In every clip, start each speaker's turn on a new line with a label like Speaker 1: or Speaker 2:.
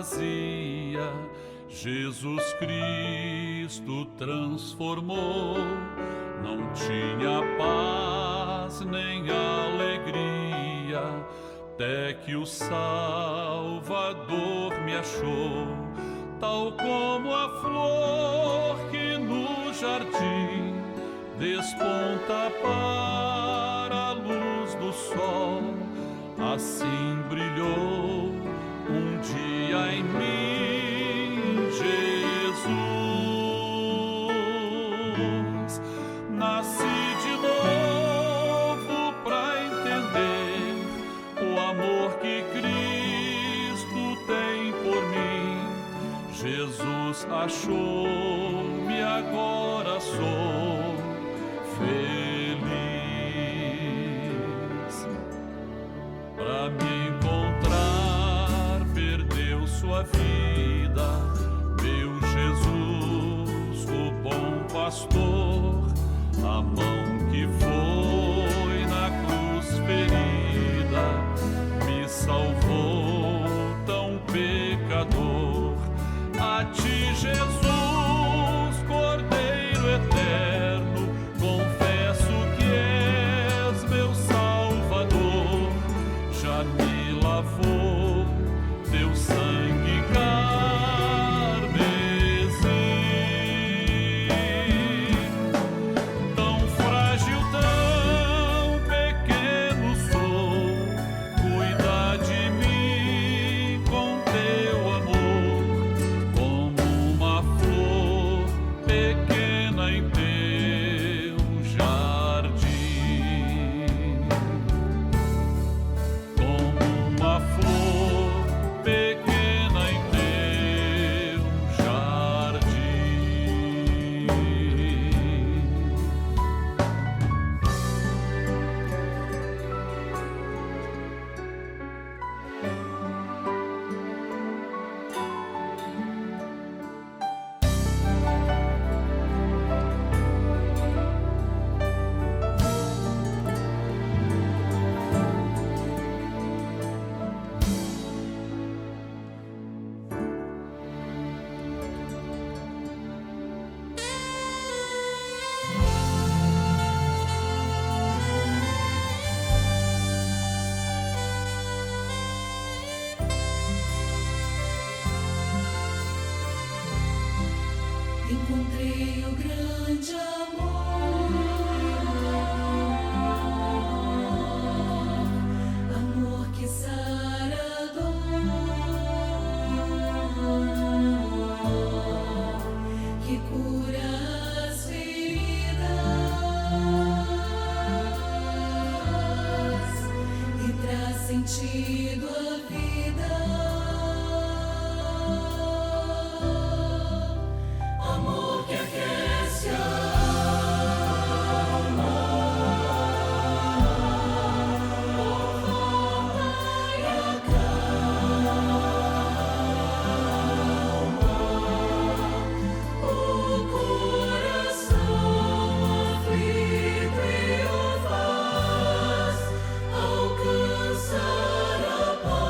Speaker 1: vazia, Jesus Cristo transformou. Não tinha paz nem alegria, até que o Salvador me achou. Tal como a flor que no jardim desponta para a luz do sol, assim brilhou um dia em mim Jesus. Nasci de novo pra entender o amor que Cristo tem por mim. Jesus achou-me, agora sou feliz. Pra me encontrar, perdeu sua vida, meu Jesus, o bom pastor. A mão que foi na cruz ferida me salvou, tão pecador. A ti, Jesus, Cordeiro eterno, confesso que és meu Salvador. Já me lavou teu sangue carmesim. Tão frágil, tão pequeno sou, cuida de mim com teu amor, como uma flor pequena em teu jardim. Como uma flor pequena em teu jardim.
Speaker 2: Encontrei o grande amor, amor que sara a dor, que cura as feridas e traz sentido à vida. Amor que aquece a alma, conforta e acalma o coração aflito e o faz alcançar a paz.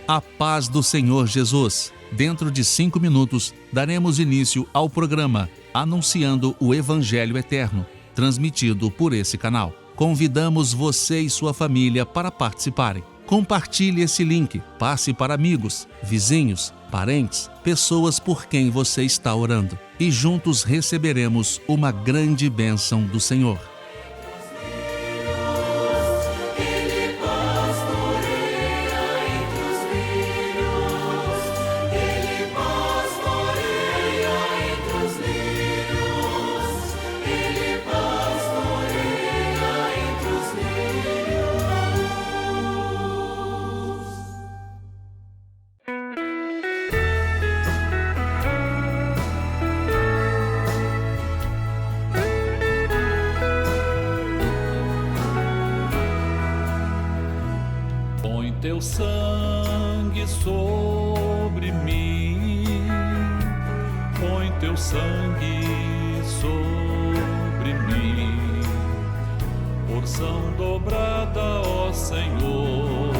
Speaker 3: A paz do Senhor Jesus. Dentro de 5 minutos, daremos início ao programa Anunciando o Evangelho Eterno, transmitido por esse canal. Convidamos você e sua família para participarem. Compartilhe esse link, passe para amigos, vizinhos, parentes, pessoas por quem você está orando. E juntos receberemos uma grande bênção do Senhor.
Speaker 1: Teu sangue sobre mim, põe teu sangue sobre mim, porção dobrada, ó Senhor,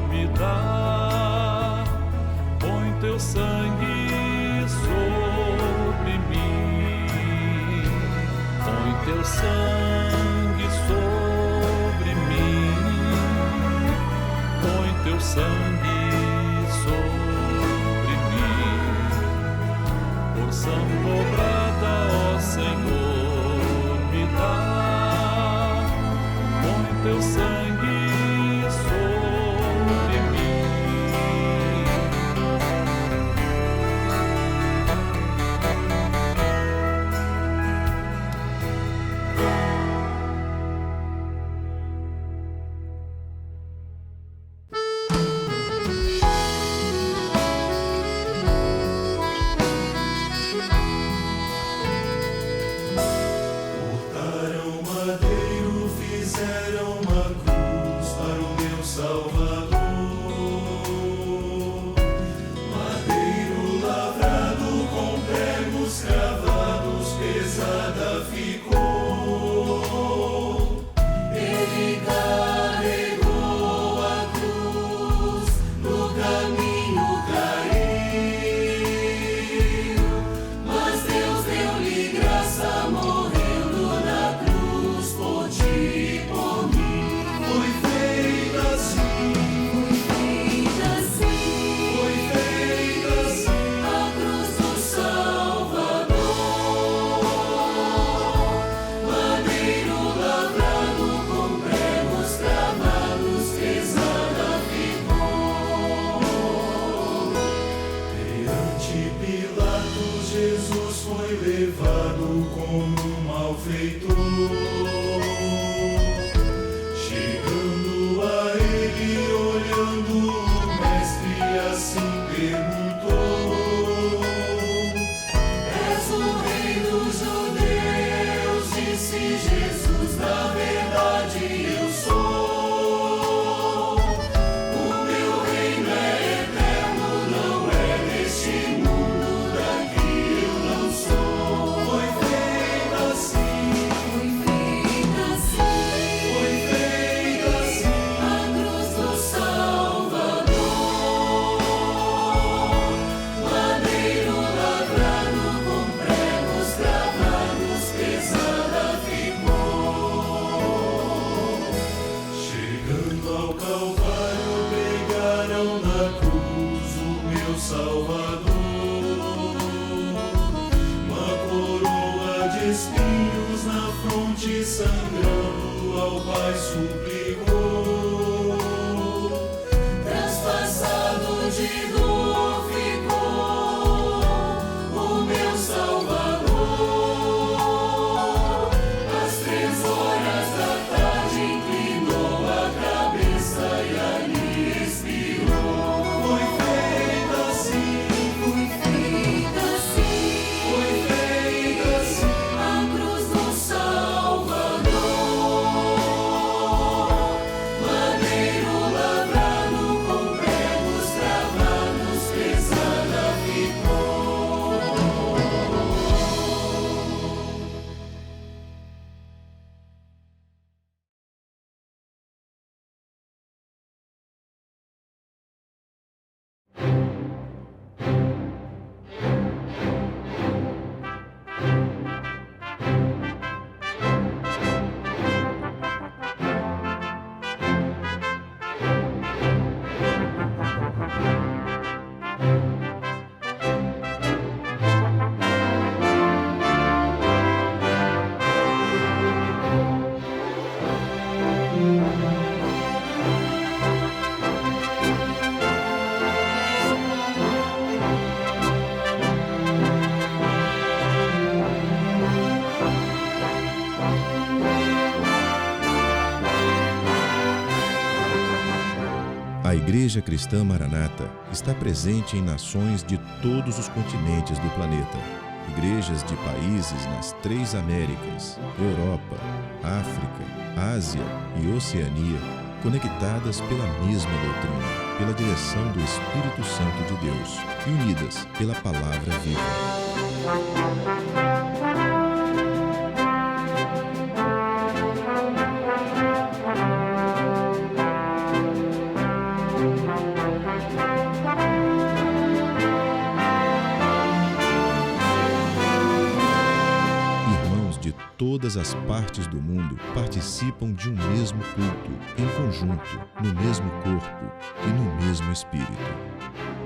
Speaker 1: me dá, põe teu sangue sobre mim, põe teu sangue sobre mim, põe teu sangue sobre mim, porção dobrada, ó Senhor, me dá, põe teu sangue sobre mim.
Speaker 2: A cruz do Salvador.
Speaker 4: Igreja Cristã Maranata está presente em nações de todos os continentes do planeta. Igrejas de países nas 3 Américas, Europa, África, Ásia e Oceania, conectadas pela mesma doutrina, pela direção do Espírito Santo de Deus e unidas pela Palavra Viva. Todas as partes do mundo participam de um mesmo culto, em conjunto, no mesmo corpo e no mesmo espírito.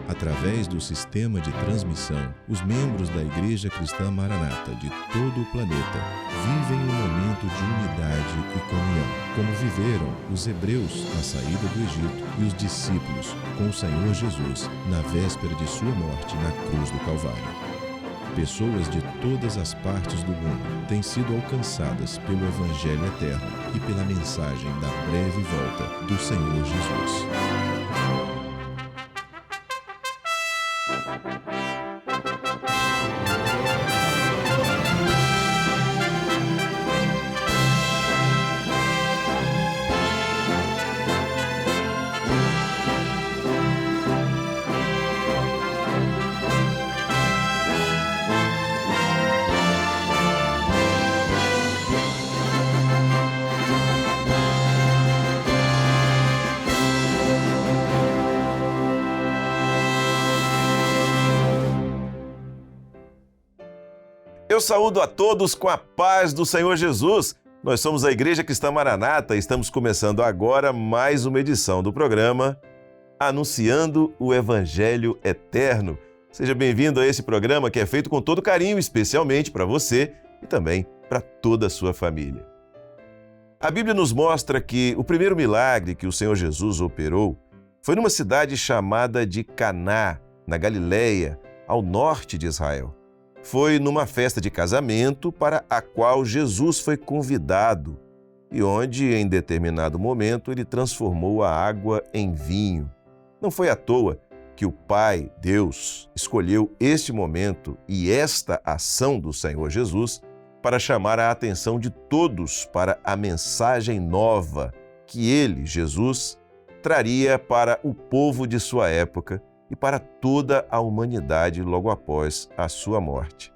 Speaker 4: Através do sistema de transmissão, os membros da Igreja Cristã Maranata de todo o planeta vivem um momento de unidade e comunhão, como viveram os hebreus na saída do Egito e os discípulos com o Senhor Jesus na véspera de sua morte na cruz do Calvário. Pessoas de todas as partes do mundo têm sido alcançadas pelo Evangelho eterno e pela mensagem da breve volta do Senhor Jesus.
Speaker 5: Eu saúdo a todos com a paz do Senhor Jesus. Nós somos a Igreja Cristã Maranata e estamos começando agora mais uma edição do programa Anunciando o Evangelho Eterno. Seja bem-vindo a esse programa que é feito com todo carinho, especialmente para você e também para toda a sua família. A Bíblia nos mostra que o primeiro milagre que o Senhor Jesus operou foi numa cidade chamada de Caná, na Galileia, ao norte de Israel. Foi numa festa de casamento para a qual Jesus foi convidado e onde, em determinado momento, ele transformou a água em vinho. Não foi à toa que o Pai, Deus, escolheu este momento e esta ação do Senhor Jesus para chamar a atenção de todos para a mensagem nova que ele, Jesus, traria para o povo de sua época e para toda a humanidade logo após a sua morte.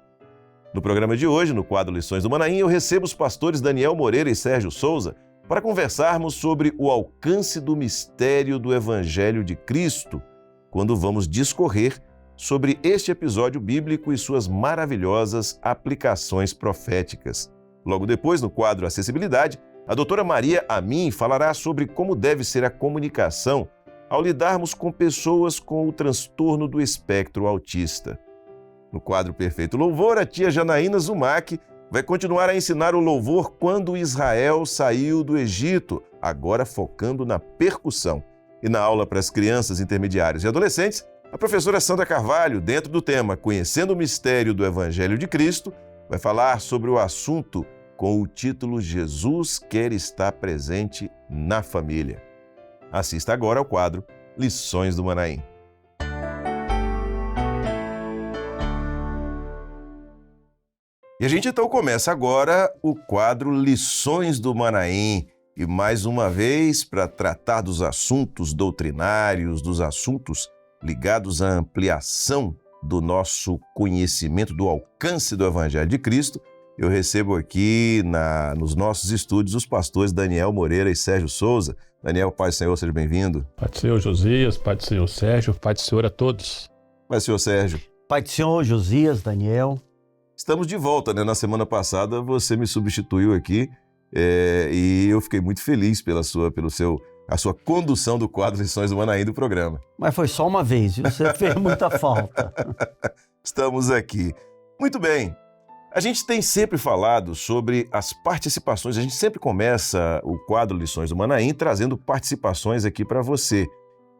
Speaker 5: No programa de hoje, no quadro Lições do Manaim, eu recebo os pastores Daniel Moreira e Sérgio Souza para conversarmos sobre o alcance do mistério do Evangelho de Cristo, quando vamos discorrer sobre este episódio bíblico e suas maravilhosas aplicações proféticas. Logo depois, no quadro Acessibilidade, a doutora Maria Amin falará sobre como deve ser a comunicação ao lidarmos com pessoas com o transtorno do espectro autista. No quadro Perfeito Louvor, a tia Janaína Zumac vai continuar a ensinar o louvor Quando Israel Saiu do Egito, agora focando na percussão. E na aula para as crianças, intermediários e adolescentes, a professora Sandra Carvalho, dentro do tema Conhecendo o Mistério do Evangelho de Cristo, vai falar sobre o assunto com o título Jesus quer estar presente na família. Assista agora ao quadro Lições do Manaim. E a gente então começa agora o quadro Lições do Manaim. E mais uma vez, para tratar dos assuntos doutrinários, dos assuntos ligados à ampliação do nosso conhecimento, do alcance do Evangelho de Cristo, eu recebo aqui nos nossos estúdios os pastores Daniel Moreira e Sérgio Souza. Daniel, Pai do Senhor, seja bem-vindo.
Speaker 6: Pai do Senhor Josias, Pai do Senhor Sérgio, Pai do Senhor a todos.
Speaker 5: Pai do Senhor Sérgio.
Speaker 7: Pai do Senhor Josias, Daniel.
Speaker 5: Estamos de volta, né? Na semana passada você me substituiu aqui e eu fiquei muito feliz pela sua condução do quadro Lições do Manaim do programa.
Speaker 7: Mas foi só uma vez, viu? Você fez muita falta.
Speaker 5: Estamos aqui. Muito bem. A gente tem sempre falado sobre as participações, a gente sempre começa o quadro Lições do Manaim trazendo participações aqui para você.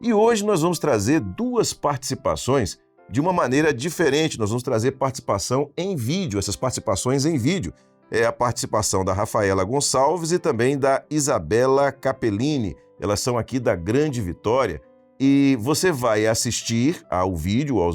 Speaker 5: E hoje nós vamos trazer 2 participações de uma maneira diferente. Nós vamos trazer participação em vídeo, essas participações em vídeo. É a participação da Rafaela Gonçalves e também da Isabela Capellini. Elas são aqui da Grande Vitória e você vai assistir aos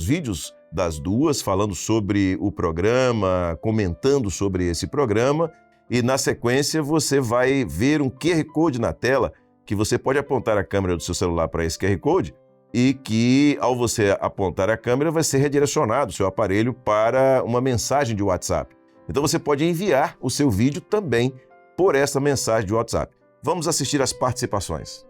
Speaker 5: vídeos das duas, falando sobre o programa, comentando sobre esse programa, e na sequência você vai ver um QR Code na tela, que você pode apontar a câmera do seu celular para esse QR Code, e que, ao você apontar a câmera, vai ser redirecionado o seu aparelho para uma mensagem de WhatsApp. Então você pode enviar o seu vídeo também por essa mensagem de WhatsApp. Vamos assistir às participações.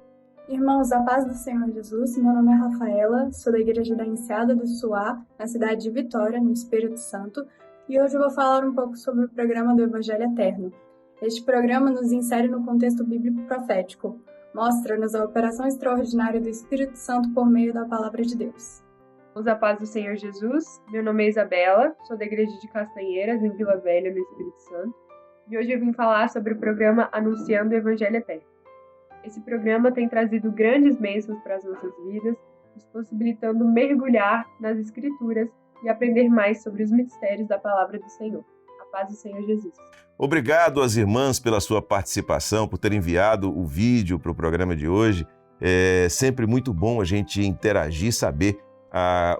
Speaker 8: Irmãos, a paz do Senhor Jesus, meu nome é Rafaela, sou da Igreja da Enseada do Suá, na cidade de Vitória, no Espírito Santo, e hoje eu vou falar um pouco sobre o programa do Evangelho Eterno. Este programa nos insere no contexto bíblico profético, mostra-nos a operação extraordinária do Espírito Santo por meio da Palavra de Deus.
Speaker 9: Irmãos, a paz do Senhor Jesus, meu nome é Isabela, sou da Igreja de Castanheiras, em Vila Velha, no Espírito Santo, e hoje eu vim falar sobre o programa Anunciando o Evangelho Eterno. Esse programa tem trazido grandes bênçãos para as nossas vidas, nos possibilitando mergulhar nas Escrituras e aprender mais sobre os mistérios da Palavra do Senhor. A paz do Senhor Jesus.
Speaker 5: Obrigado às irmãs pela sua participação, por ter enviado o vídeo para o programa de hoje. É sempre muito bom a gente interagir, saber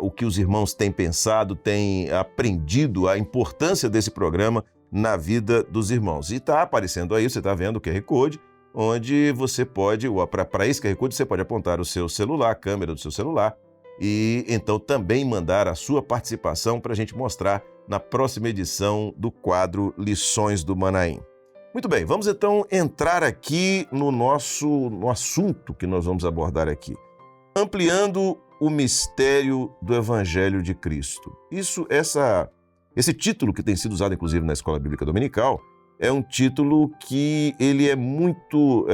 Speaker 5: o que os irmãos têm pensado, têm aprendido, a importância desse programa na vida dos irmãos. E está aparecendo aí, você está vendo o QR Code, onde você pode, para esse QR Code, você pode apontar o seu celular, a câmera do seu celular, e então também mandar a sua participação para a gente mostrar na próxima edição do quadro Lições do Manaim. Muito bem, vamos então entrar aqui no assunto que nós vamos abordar aqui. Ampliando o mistério do Evangelho de Cristo. Esse título que tem sido usado inclusive na Escola Bíblica Dominical, é um título que ele é muito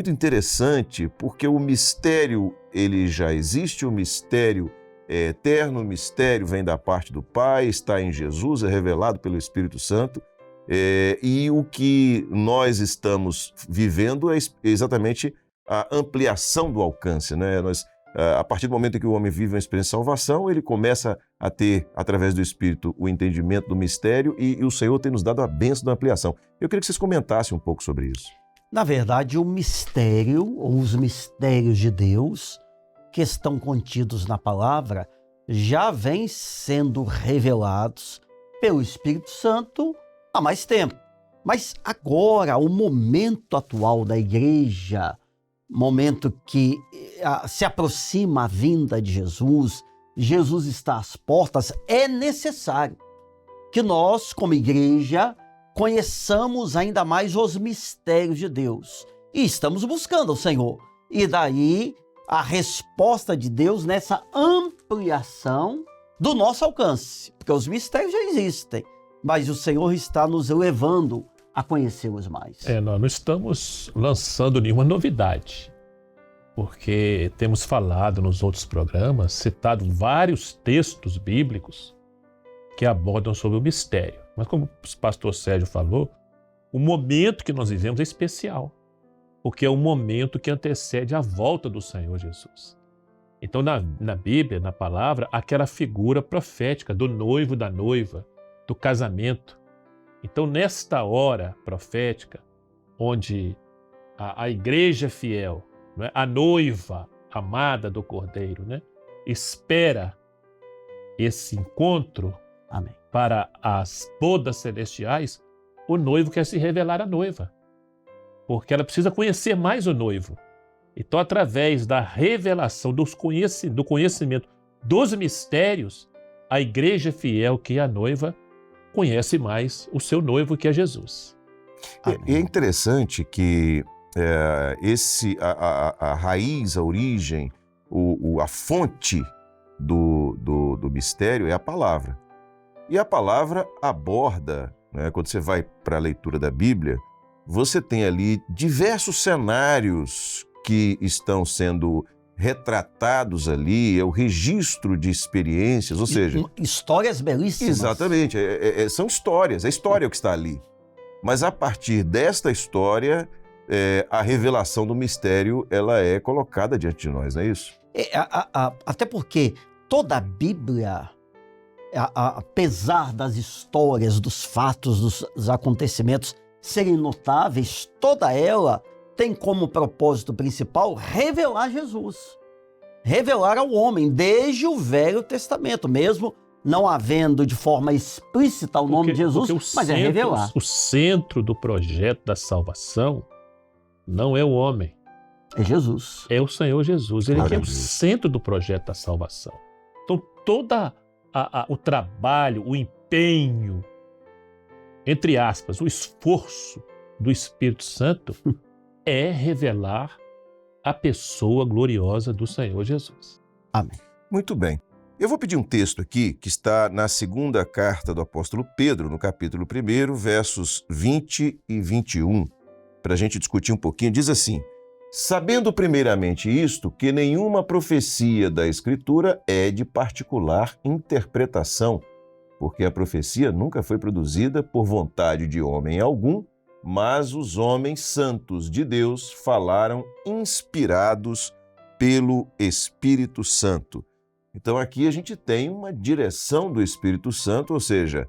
Speaker 5: interessante, porque o mistério ele já existe, o mistério é eterno, o mistério vem da parte do Pai, está em Jesus, é revelado pelo Espírito Santo, e o que nós estamos vivendo é exatamente a ampliação do alcance, né? A partir do momento em que o homem vive uma experiência de salvação, ele começa a ter, através do Espírito, o entendimento do mistério e o Senhor tem nos dado a bênção da ampliação. Eu queria que vocês comentassem um pouco sobre isso.
Speaker 7: Na verdade, o mistério, ou os mistérios de Deus, que estão contidos na palavra, já vêm sendo revelados pelo Espírito Santo há mais tempo. Mas agora, o momento atual da igreja, momento que se aproxima a vinda de Jesus, Jesus está às portas, é necessário que nós, como igreja, conheçamos ainda mais os mistérios de Deus. E estamos buscando o Senhor. E daí a resposta de Deus nessa ampliação do nosso alcance. Porque os mistérios já existem, mas o Senhor está nos levando a conhecê-los mais.
Speaker 6: Nós não estamos lançando nenhuma novidade, porque temos falado nos outros programas, citado vários textos bíblicos que abordam sobre o mistério. Mas como o pastor Sérgio falou, o momento que nós vivemos é especial, porque é o momento que antecede a volta do Senhor Jesus. Então na Bíblia, na palavra, aquela figura profética do noivo, da noiva, do casamento. Então nesta hora profética, onde a igreja fiel, né, a noiva amada do Cordeiro, né, espera esse encontro,
Speaker 7: Amém,
Speaker 6: para as bodas celestiais, o noivo quer se revelar à noiva, porque ela precisa conhecer mais o noivo. Então, através da revelação do conhecimento dos mistérios, a igreja fiel, que é a noiva, conhece mais o seu noivo, que é Jesus.
Speaker 5: E é interessante que a raiz, a origem, a fonte do mistério é a palavra. E a palavra aborda, né, quando você vai para a leitura da Bíblia, você tem ali diversos cenários que estão sendo retratados ali, é o registro de experiências, ou seja...
Speaker 7: Histórias belíssimas.
Speaker 5: Exatamente, são histórias, é a história que está ali. Mas a partir desta história, a revelação do mistério, ela é colocada diante de nós, não é isso?
Speaker 7: Até porque toda a Bíblia, apesar das histórias, dos fatos, dos acontecimentos serem notáveis, toda ela tem como propósito principal revelar Jesus. revelar ao homem desde o Velho Testamento, mesmo não havendo de forma explícita o nome de Jesus, mas é revelar.
Speaker 6: O centro do projeto da salvação não é o homem.
Speaker 7: É Jesus.
Speaker 6: É o Senhor Jesus. Ele que é o
Speaker 5: Deus.
Speaker 6: centro do projeto da salvação. Então, todo o trabalho, o empenho, entre aspas, o esforço do Espírito Santo é revelar a pessoa gloriosa do Senhor Jesus.
Speaker 7: Amém.
Speaker 5: Muito bem. Eu vou pedir um texto aqui que está na segunda carta do apóstolo Pedro, no capítulo 1, versos 20 e 21, para a gente discutir um pouquinho. Diz assim: sabendo primeiramente isto, que nenhuma profecia da Escritura é de particular interpretação, porque a profecia nunca foi produzida por vontade de homem algum, mas os homens santos de Deus falaram inspirados pelo Espírito Santo. Então aqui a gente tem uma direção do Espírito Santo, ou seja,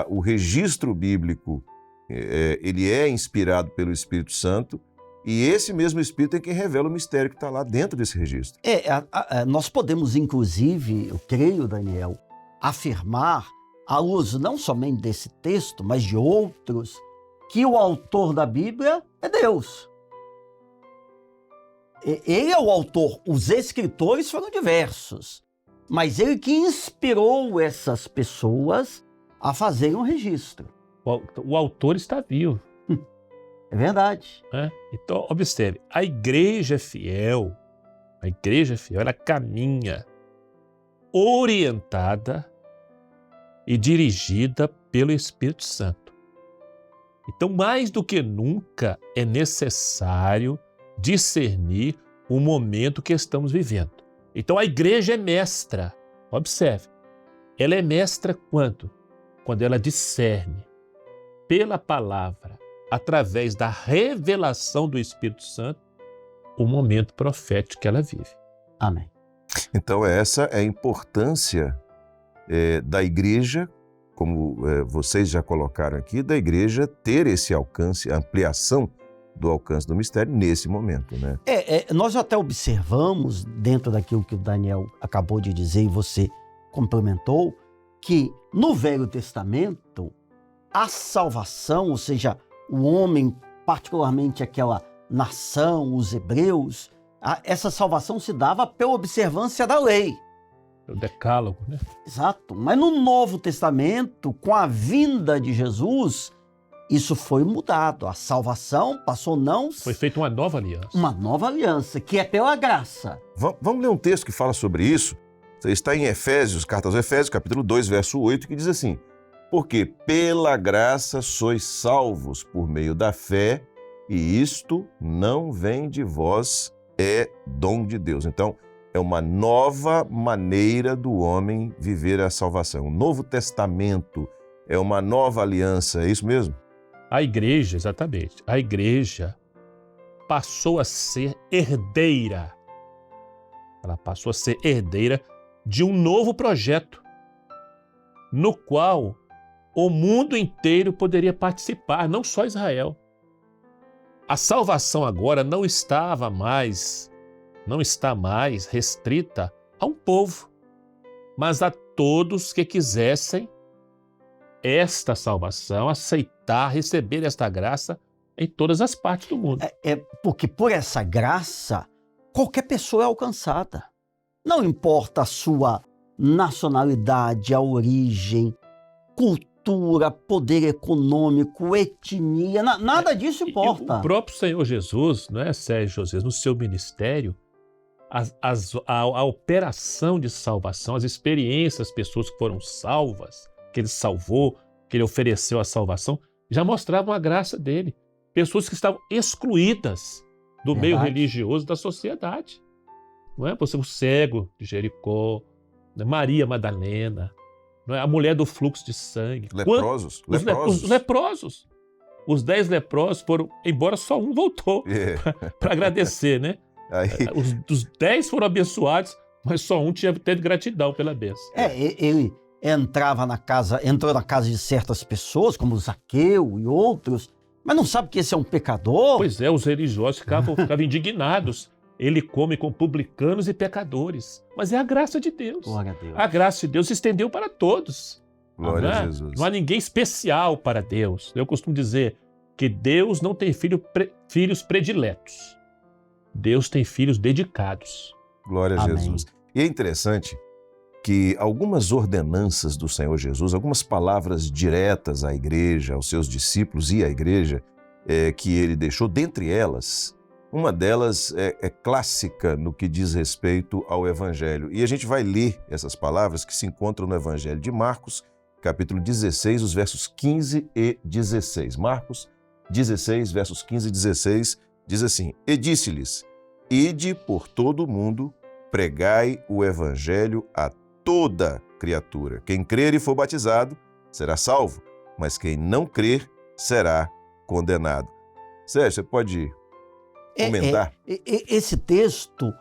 Speaker 5: o registro bíblico ele é inspirado pelo Espírito Santo, e esse mesmo Espírito é quem revela o mistério que está lá dentro desse registro.
Speaker 7: Nós podemos, inclusive, eu creio, Daniel, afirmar, à luz não somente desse texto, mas de outros, que o autor da Bíblia é Deus. Ele é o autor, os escritores foram diversos, mas ele que inspirou essas pessoas a fazerem um registro.
Speaker 6: O autor está vivo.
Speaker 7: É verdade.
Speaker 6: Né? Então, observe, a igreja fiel, ela caminha orientada e dirigida pelo Espírito Santo. Então, mais do que nunca, é necessário discernir o momento que estamos vivendo. Então, a igreja é mestra. Observe, ela é mestra quando? Quando ela discerne pela palavra, através da revelação do Espírito Santo, o momento profético que ela vive.
Speaker 7: Amém.
Speaker 5: Então essa é a importância da igreja, como vocês já colocaram aqui, da igreja ter esse alcance, a ampliação do alcance do mistério nesse momento, né?
Speaker 7: Nós até observamos, dentro daquilo que o Daniel acabou de dizer e você complementou, que no Velho Testamento, a salvação, ou seja, o homem, particularmente aquela nação, os hebreus, essa salvação se dava pela observância da lei.
Speaker 6: O decálogo, né?
Speaker 7: Exato. Mas no Novo Testamento, com a vinda de Jesus, isso foi mudado. A salvação passou não...
Speaker 6: Foi feita uma nova aliança.
Speaker 7: Uma nova aliança, que é pela graça.
Speaker 5: Vamos ler um texto que fala sobre isso. Está em Efésios, carta aos Efésios, capítulo 2, verso 8, que diz assim: porque pela graça sois salvos por meio da fé, e isto não vem de vós, é dom de Deus. Então, é uma nova maneira do homem viver a salvação. O Novo Testamento é uma nova aliança, é isso mesmo?
Speaker 6: A igreja, exatamente. A igreja passou a ser herdeira. Ela passou a ser herdeira de um novo projeto, no qual o mundo inteiro poderia participar, não só Israel. A salvação agora não está mais restrita a um povo, mas a todos que quisessem esta salvação, aceitar, receber esta graça em todas as partes do mundo.
Speaker 7: Porque por essa graça, qualquer pessoa é alcançada. Não importa a sua nacionalidade, a origem, cultura, poder econômico, etnia, nada disso importa.
Speaker 6: O próprio Senhor Jesus, não é, Sérgio José, no seu ministério, a operação de salvação, as experiências, as pessoas que foram salvas, que ele salvou, que ele ofereceu a salvação, já mostravam a graça dele. Pessoas que estavam excluídas do meio religioso da sociedade. Não é? O cego de Jericó, né? Maria Madalena, não é? A mulher do fluxo de sangue.
Speaker 5: Leprosos.
Speaker 6: Os leprosos. Os 10 leprosos foram, embora só um voltou para agradecer, né? Os 10 foram abençoados, mas só um teve gratidão pela bênção.
Speaker 7: Ele entrou na casa de certas pessoas, como Zaqueu e outros, mas não sabe que esse é um pecador.
Speaker 6: Pois é, os religiosos ficavam indignados. ele come com publicanos e pecadores. Mas é a graça de Deus.
Speaker 7: Glória a Deus.
Speaker 6: A graça de Deus se estendeu para todos.
Speaker 5: Glória
Speaker 6: Não é?
Speaker 5: a Jesus.
Speaker 6: Não há ninguém especial para Deus. Eu costumo dizer que Deus não tem filhos prediletos. Deus tem filhos dedicados.
Speaker 5: Glória a
Speaker 7: Amém.
Speaker 5: Jesus. E é interessante que algumas ordenanças do Senhor Jesus, algumas palavras diretas à igreja, aos seus discípulos e à igreja, que ele deixou, dentre elas, uma delas é clássica no que diz respeito ao Evangelho. E a gente vai ler essas palavras que se encontram no Evangelho de Marcos, capítulo 16, os versos 15 e 16. Marcos 16, versos 15 e 16, diz assim: E disse-lhes: Ide por todo o mundo, pregai o Evangelho a toda criatura. Quem crer e for batizado será salvo, mas quem não crer será condenado. Sérgio, você pode comentar?
Speaker 7: Esse texto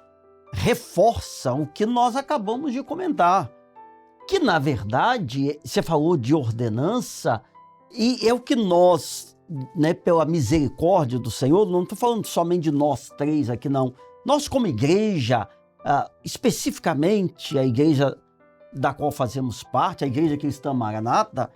Speaker 7: reforça o que nós acabamos de comentar. Que, na verdade, você falou de ordenança, e é o que nós, pela misericórdia do Senhor, não estou falando somente de nós três aqui, não. Nós, como igreja, especificamente a igreja da qual fazemos parte, a Igreja Cristã Maranata,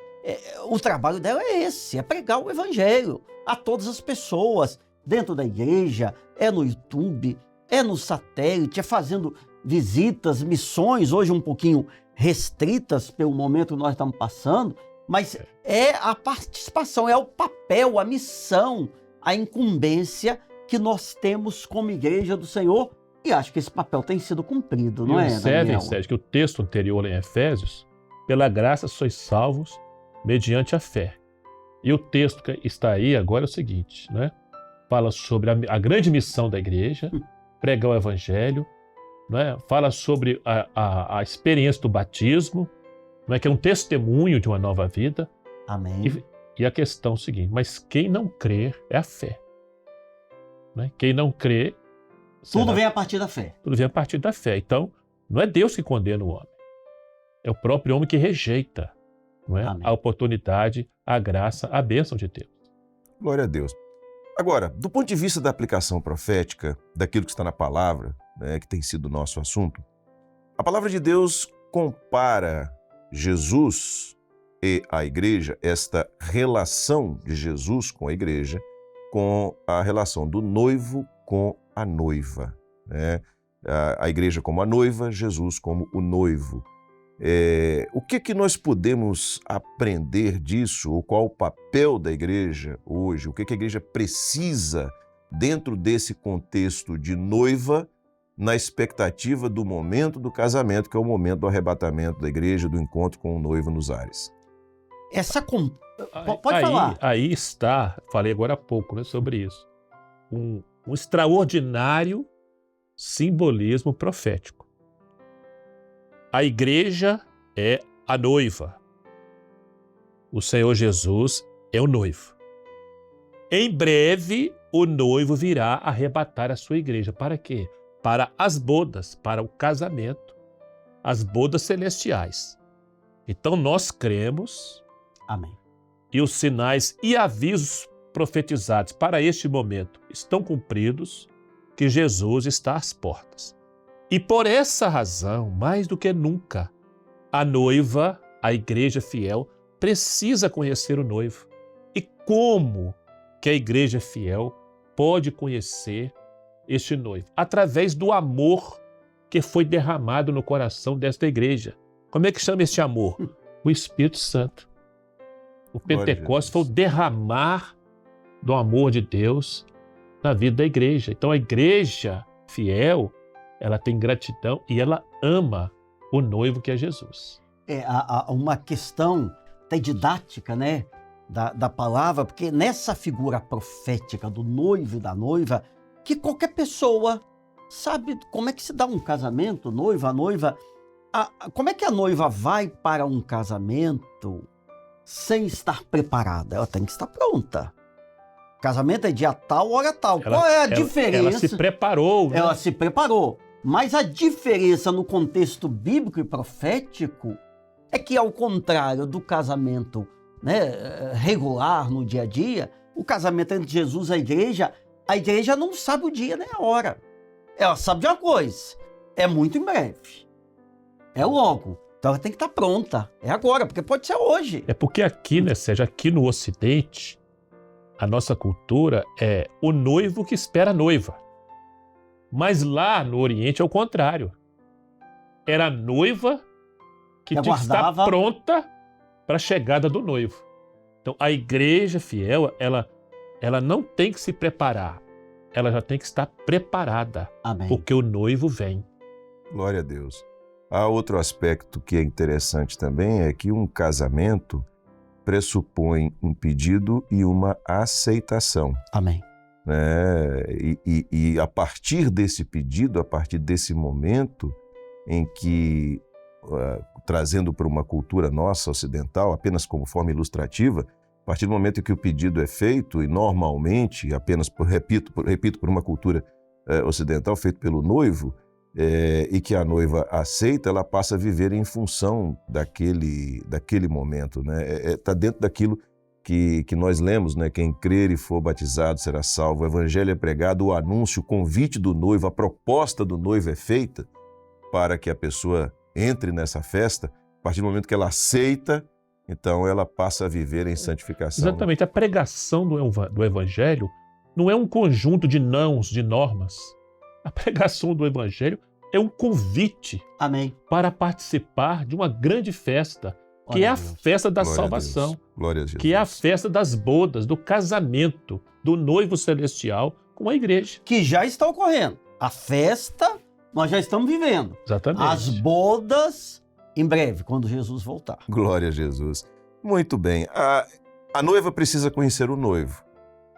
Speaker 7: o trabalho dela é esse, é pregar o Evangelho a todas as pessoas, dentro da igreja, no YouTube, no satélite, fazendo visitas, missões, hoje um pouquinho restritas pelo momento que nós estamos passando, mas é a participação, é o papel, a missão, a incumbência que nós temos como igreja do Senhor, e acho que esse papel tem sido cumprido, não é, Daniel?
Speaker 6: Sérgio, que o texto anterior em Efésios, pela graça sois salvos mediante a fé. E o texto que está aí agora é o seguinte, fala sobre a grande missão da igreja, pregar o Evangelho, fala sobre a experiência do batismo, que é um testemunho de uma nova vida.
Speaker 7: Amém.
Speaker 6: E a questão é o seguinte: mas quem não crer é a fé. Quem não crê...
Speaker 7: Tudo vem a partir da fé.
Speaker 6: Tudo vem a partir da fé. Então, não é Deus que condena o homem. É o próprio homem que rejeita a oportunidade, a graça, a bênção de Deus.
Speaker 5: Glória a Deus. Agora, do ponto de vista da aplicação profética, daquilo que está na palavra, que tem sido o nosso assunto, a palavra de Deus compara Jesus e a igreja, esta relação de Jesus com a igreja, com a relação do noivo com a noiva. A igreja como a noiva, Jesus como o noivo. O que nós podemos aprender disso? Ou qual o papel da igreja hoje? O que a igreja precisa dentro desse contexto de noiva, na expectativa do momento do casamento, que é o momento do arrebatamento da igreja, do encontro com o noivo nos ares?
Speaker 7: Pode falar.
Speaker 6: Aí está, falei agora há pouco sobre isso, um extraordinário simbolismo profético. A igreja é a noiva. O Senhor Jesus é o noivo. Em breve, o noivo virá arrebatar a sua igreja. Para quê? Para as bodas, para o casamento, as bodas celestiais. Então nós cremos.
Speaker 7: Amém.
Speaker 6: E os sinais e avisos profetizados para este momento estão cumpridos, que Jesus está às portas. E por essa razão, mais do que nunca, a noiva, a igreja fiel, precisa conhecer o noivo. E como que a igreja fiel pode conhecer este noivo? Através do amor que foi derramado no coração desta igreja. Como é que chama este amor? O Espírito Santo. O Pentecostes foi o derramar do amor de Deus na vida da igreja. Então a igreja fiel, ela tem gratidão e ela ama o noivo que é Jesus.
Speaker 7: Há uma questão até didática, da palavra, porque nessa figura profética do noivo e da noiva, que qualquer pessoa sabe como é que se dá um casamento, a noiva, como é que a noiva vai para um casamento sem estar preparada? Ela tem que estar pronta. Casamento é dia tal, hora tal. Qual é a diferença?
Speaker 6: Ela se preparou.
Speaker 7: Ela se preparou. Mas a diferença no contexto bíblico e profético é que, ao contrário do casamento regular no dia a dia, o casamento entre Jesus e a igreja não sabe o dia nem a hora. ela sabe de uma coisa, é muito em breve, é logo, então ela tem que estar pronta, é agora, porque pode ser hoje.
Speaker 6: É porque aqui, né, Sérgio, aqui no Ocidente, a nossa cultura é o noivo que espera a noiva. Mas lá no Oriente é o contrário. Era a noiva que tinha que estar
Speaker 7: Aguardava.
Speaker 6: pronta para a chegada do noivo. Então, a igreja fiel, ela não tem que se preparar. Ela já tem que estar preparada,
Speaker 7: Amém.
Speaker 6: porque o noivo vem.
Speaker 5: Glória a Deus. Há outro aspecto que é interessante também, é que um casamento pressupõe um pedido e uma aceitação,
Speaker 7: Amém.
Speaker 5: né? E a partir desse pedido, a partir desse momento em que, trazendo para uma cultura nossa ocidental, apenas como forma ilustrativa, a partir do momento em que o pedido é feito, e normalmente, apenas, repito, por uma cultura ocidental, feito pelo noivo, e que a noiva aceita, ela passa a viver em função daquele momento, né? Está dentro daquilo que nós lemos, né? Quem crer e for batizado será salvo. O evangelho é pregado, o anúncio, o convite do noivo, a proposta do noivo é feita para que a pessoa entre nessa festa. A partir do momento que ela aceita, então ela passa a viver em santificação.
Speaker 6: Exatamente. A pregação do evangelho não é um conjunto de nãos, de normas. A pregação do evangelho é um convite
Speaker 7: Amém.
Speaker 6: para participar de uma grande festa, que
Speaker 7: Glória
Speaker 6: é
Speaker 7: a
Speaker 6: a
Speaker 7: Deus.
Speaker 6: festa da
Speaker 5: Glória a
Speaker 6: salvação,
Speaker 5: Deus. Glória a Jesus.
Speaker 6: que é a festa das bodas, do casamento, do noivo celestial com a igreja.
Speaker 7: Que já está ocorrendo. A festa, nós já estamos vivendo.
Speaker 6: Exatamente.
Speaker 7: As bodas, em breve, quando Jesus voltar.
Speaker 5: Glória a Jesus. Muito bem. A noiva precisa conhecer o noivo,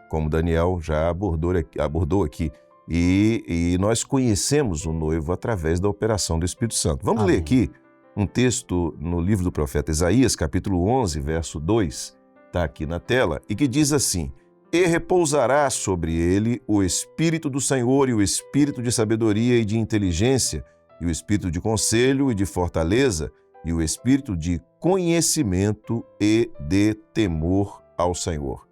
Speaker 5: como Daniel já abordou aqui. E nós conhecemos o noivo através da operação do Espírito Santo. Vamos
Speaker 7: Amém.
Speaker 5: ler aqui um texto no livro do profeta Isaías, capítulo 11, verso 2, está aqui na tela, e que diz assim: E repousará sobre ele o Espírito do Senhor e o Espírito de sabedoria e de inteligência, e o Espírito de conselho e de fortaleza, e o Espírito de conhecimento e de temor ao Senhor.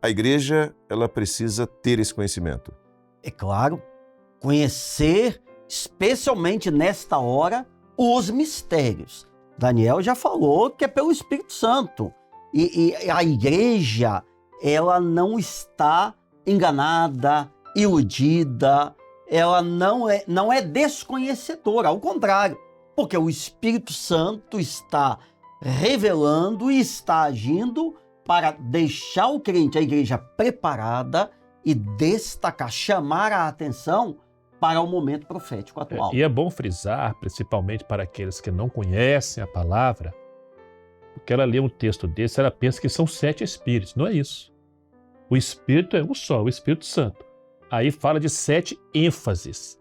Speaker 5: A igreja, ela precisa ter esse conhecimento.
Speaker 7: É claro, conhecer, especialmente nesta hora, os mistérios. Daniel já falou que é pelo Espírito Santo. E a igreja, ela não está enganada, iludida, ela não é desconhecedora, ao contrário, porque o Espírito Santo está revelando e está agindo para deixar o crente, a igreja, preparada e destacar, chamar a atenção para o momento profético atual.
Speaker 6: E é bom frisar, principalmente para aqueles que não conhecem a palavra, porque ela lê um texto desse, ela pensa que são 7 espíritos. Não é isso. O Espírito é um só, o Espírito Santo. Aí fala de 7 ênfases,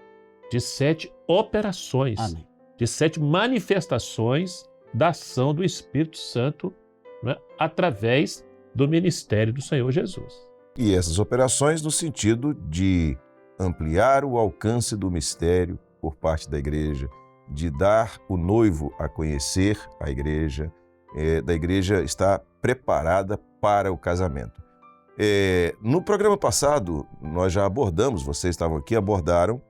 Speaker 6: de 7 operações,
Speaker 7: Amém.
Speaker 6: de 7 manifestações da ação do Espírito Santo, né, através do ministério do Senhor Jesus.
Speaker 5: E essas operações no sentido de ampliar o alcance do mistério por parte da igreja, de dar o noivo a conhecer a igreja, da igreja estar preparada para o casamento. No programa passado, nós já abordamos, vocês estavam aqui, abordaram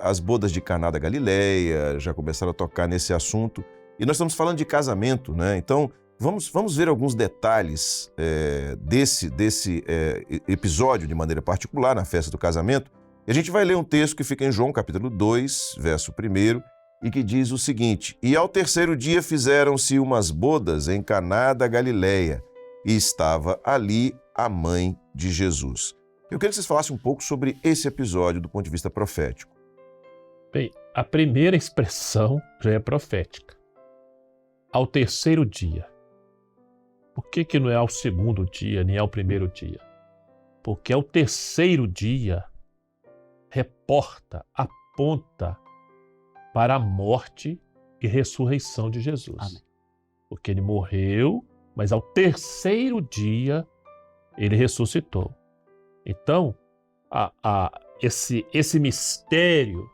Speaker 5: as bodas de Caná da Galileia, já começaram a tocar nesse assunto, e nós estamos falando de casamento, né? Então, vamos ver alguns detalhes desse episódio de maneira particular na festa do casamento. E a gente vai ler um texto que fica em João capítulo 2, verso 1, e que diz o seguinte: E ao terceiro dia fizeram-se umas bodas em Caná da Galileia, e estava ali a mãe de Jesus. Eu queria que vocês falassem um pouco sobre esse episódio do ponto de vista profético.
Speaker 6: Bem, a primeira expressão já é profética. Ao terceiro dia. Por que não é ao segundo dia, nem ao primeiro dia? Porque ao terceiro dia reporta, aponta para a morte e ressurreição de Jesus.
Speaker 7: Amém.
Speaker 6: Porque ele morreu, mas ao terceiro dia ele ressuscitou. Então, esse mistério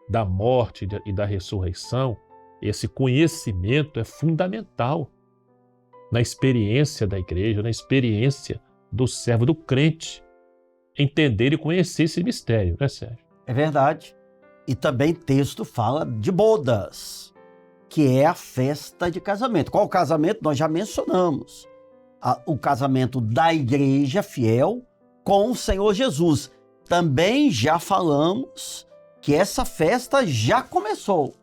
Speaker 6: da morte e da ressurreição, esse conhecimento é fundamental na experiência da igreja, na experiência do servo, do crente, entender e conhecer esse mistério, né, Sérgio?
Speaker 7: É verdade. E também texto fala de bodas, que é a festa de casamento. Qual o casamento? Nós já mencionamos. O casamento da igreja fiel com o Senhor Jesus. Também já falamos que essa festa já começou.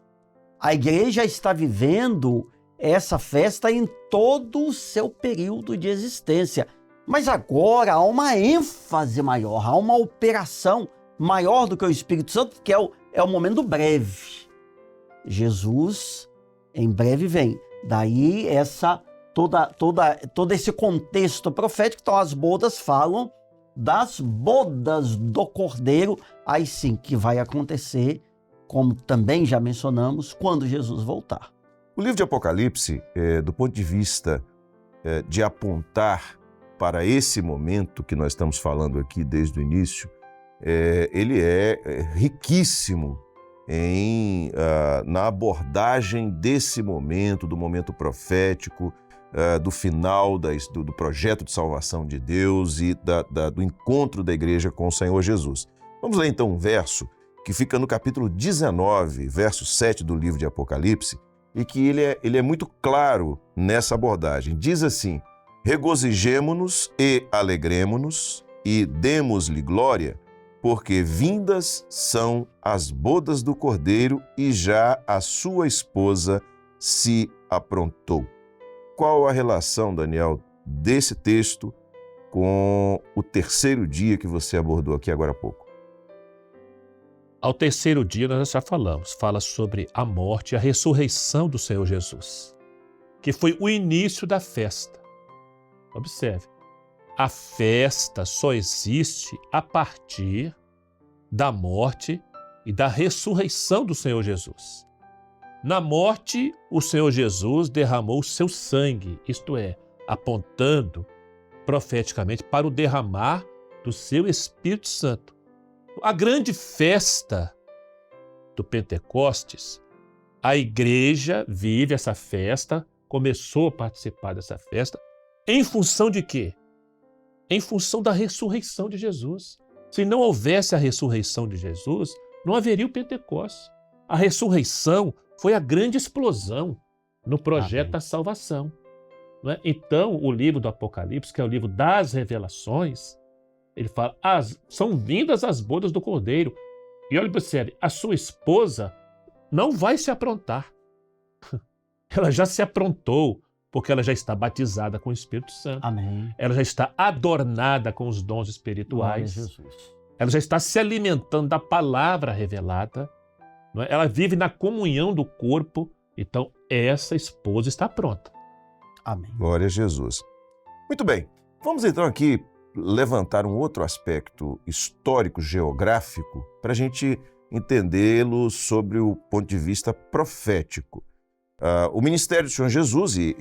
Speaker 7: A igreja está vivendo essa festa em todo o seu período de existência. Mas agora há uma ênfase maior, há uma operação maior do que o Espírito Santo, que é o momento breve. Jesus em breve vem. Daí todo esse contexto profético. Então as bodas falam das bodas do Cordeiro, aí sim que vai acontecer, como também já mencionamos, quando Jesus voltar.
Speaker 5: O livro de Apocalipse, do ponto de vista de apontar para esse momento que nós estamos falando aqui desde o início, ele é riquíssimo na abordagem desse momento, do momento profético, do final do projeto de salvação de Deus e do encontro da igreja com o Senhor Jesus. Vamos ler então um verso que fica no capítulo 19, verso 7 do livro de Apocalipse, e que ele é muito claro nessa abordagem. Diz assim: regozijemo-nos e alegremo-nos e demos-lhe glória, porque vindas são as bodas do Cordeiro e já a sua esposa se aprontou. Qual a relação, Daniel, desse texto com o terceiro dia que você abordou aqui agora há pouco?
Speaker 6: Ao terceiro dia nós já falamos, fala sobre a morte e a ressurreição do Senhor Jesus, que foi o início da festa. Observe, a festa só existe a partir da morte e da ressurreição do Senhor Jesus. Na morte, o Senhor Jesus derramou o seu sangue, isto é, apontando profeticamente para o derramar do seu Espírito Santo. A grande festa do Pentecostes, a igreja vive essa festa, começou a participar dessa festa, em função de quê? Em função da ressurreição de Jesus. Se não houvesse a ressurreição de Jesus, não haveria o Pentecostes. A ressurreição foi a grande explosão no projeto da salvação. Não é? Então, o livro do Apocalipse, que é o livro das revelações, ele fala, são vindas as bodas do Cordeiro. E olha, percebe, a sua esposa não vai se aprontar. Ela já se aprontou, porque ela já está batizada com o Espírito Santo.
Speaker 7: Amém.
Speaker 6: Ela já está adornada com os dons espirituais. Ela já está se alimentando da palavra revelada. Não é? Ela vive na comunhão do corpo. Então, essa esposa está pronta.
Speaker 7: Amém.
Speaker 5: Glória a Jesus. Muito bem. Vamos então aqui levantar um outro aspecto histórico, geográfico, para a gente entendê-lo sobre o ponto de vista profético. O ministério do Senhor Jesus e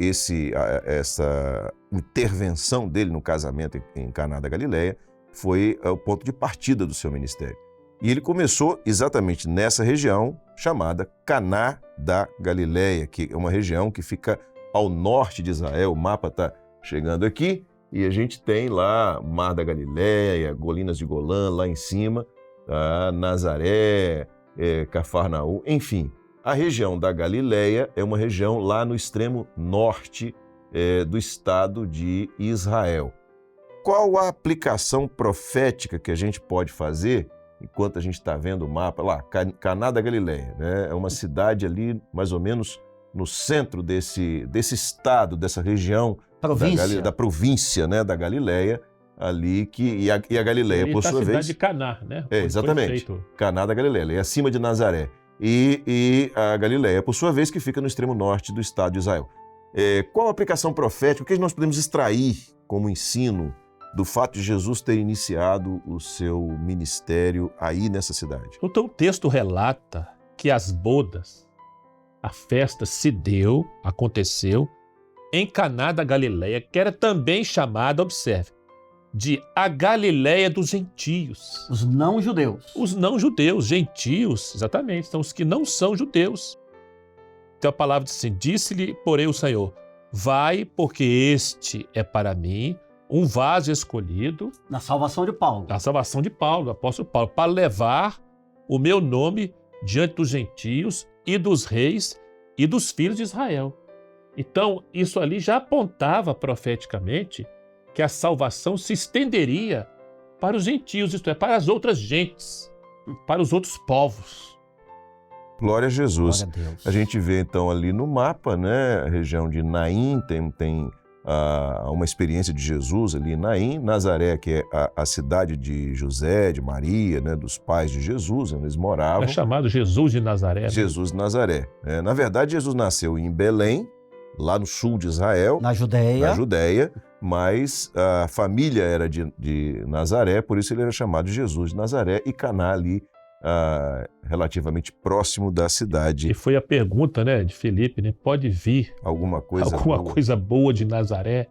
Speaker 5: essa intervenção dele no casamento em Caná da Galileia foi o ponto de partida do seu ministério. E ele começou exatamente nessa região chamada Caná da Galileia, que é uma região que fica ao norte de Israel. O mapa está chegando aqui e a gente tem lá Mar da Galileia, Colinas de Golã, lá em cima, Nazaré, Cafarnaum, enfim. A região da Galileia é uma região lá no extremo norte do estado de Israel. Qual a aplicação profética que a gente pode fazer enquanto a gente está vendo o mapa? Lá, Caná da Galileia, né? É uma cidade ali mais ou menos no centro desse estado, dessa região da província, né, da Galileia, ali e a Galileia, por sua vez... a cidade de
Speaker 6: Caná, né?
Speaker 5: Exatamente, Caná da Galileia, é acima de Nazaré. E a Galileia, por sua vez, que fica no extremo norte do estado de Israel. Qual a aplicação profética? O que nós podemos extrair como ensino do fato de Jesus ter iniciado o seu ministério aí nessa cidade?
Speaker 6: Então o texto relata que as bodas, a festa aconteceu em Caná da Galileia, que era também chamada, observe, de a Galileia dos gentios.
Speaker 7: Os não-judeus.
Speaker 6: Os não-judeus, gentios, exatamente, são os que não são judeus. Então a palavra diz assim, disse-lhe, porém, o Senhor, vai, porque este é para mim um vaso escolhido.
Speaker 7: Na salvação de Paulo.
Speaker 6: Na salvação de Paulo, do apóstolo Paulo, para levar o meu nome diante dos gentios e dos reis e dos filhos de Israel. Então, isso ali já apontava profeticamente que a salvação se estenderia para os gentios, isto é, para as outras gentes, para os outros povos.
Speaker 5: Glória a Jesus.
Speaker 7: Glória a Deus.
Speaker 5: A gente vê então ali no mapa, né, a região de Naim, tem uma experiência de Jesus ali em Naim, Nazaré, que é a cidade de José, de Maria, né, dos pais de Jesus, onde eles moravam.
Speaker 6: É chamado Jesus de Nazaré. Né?
Speaker 5: Jesus de Nazaré. Na verdade, Jesus nasceu em Belém, lá no sul de Israel,
Speaker 7: Na Judéia.
Speaker 5: mas a família era de Nazaré, por isso ele era chamado de Jesus de Nazaré, e Caná ali, relativamente próximo da cidade.
Speaker 6: E foi a pergunta, né, de Felipe, né? Pode vir
Speaker 5: Alguma coisa
Speaker 6: alguma
Speaker 5: boa.
Speaker 6: coisa boa de Nazaré?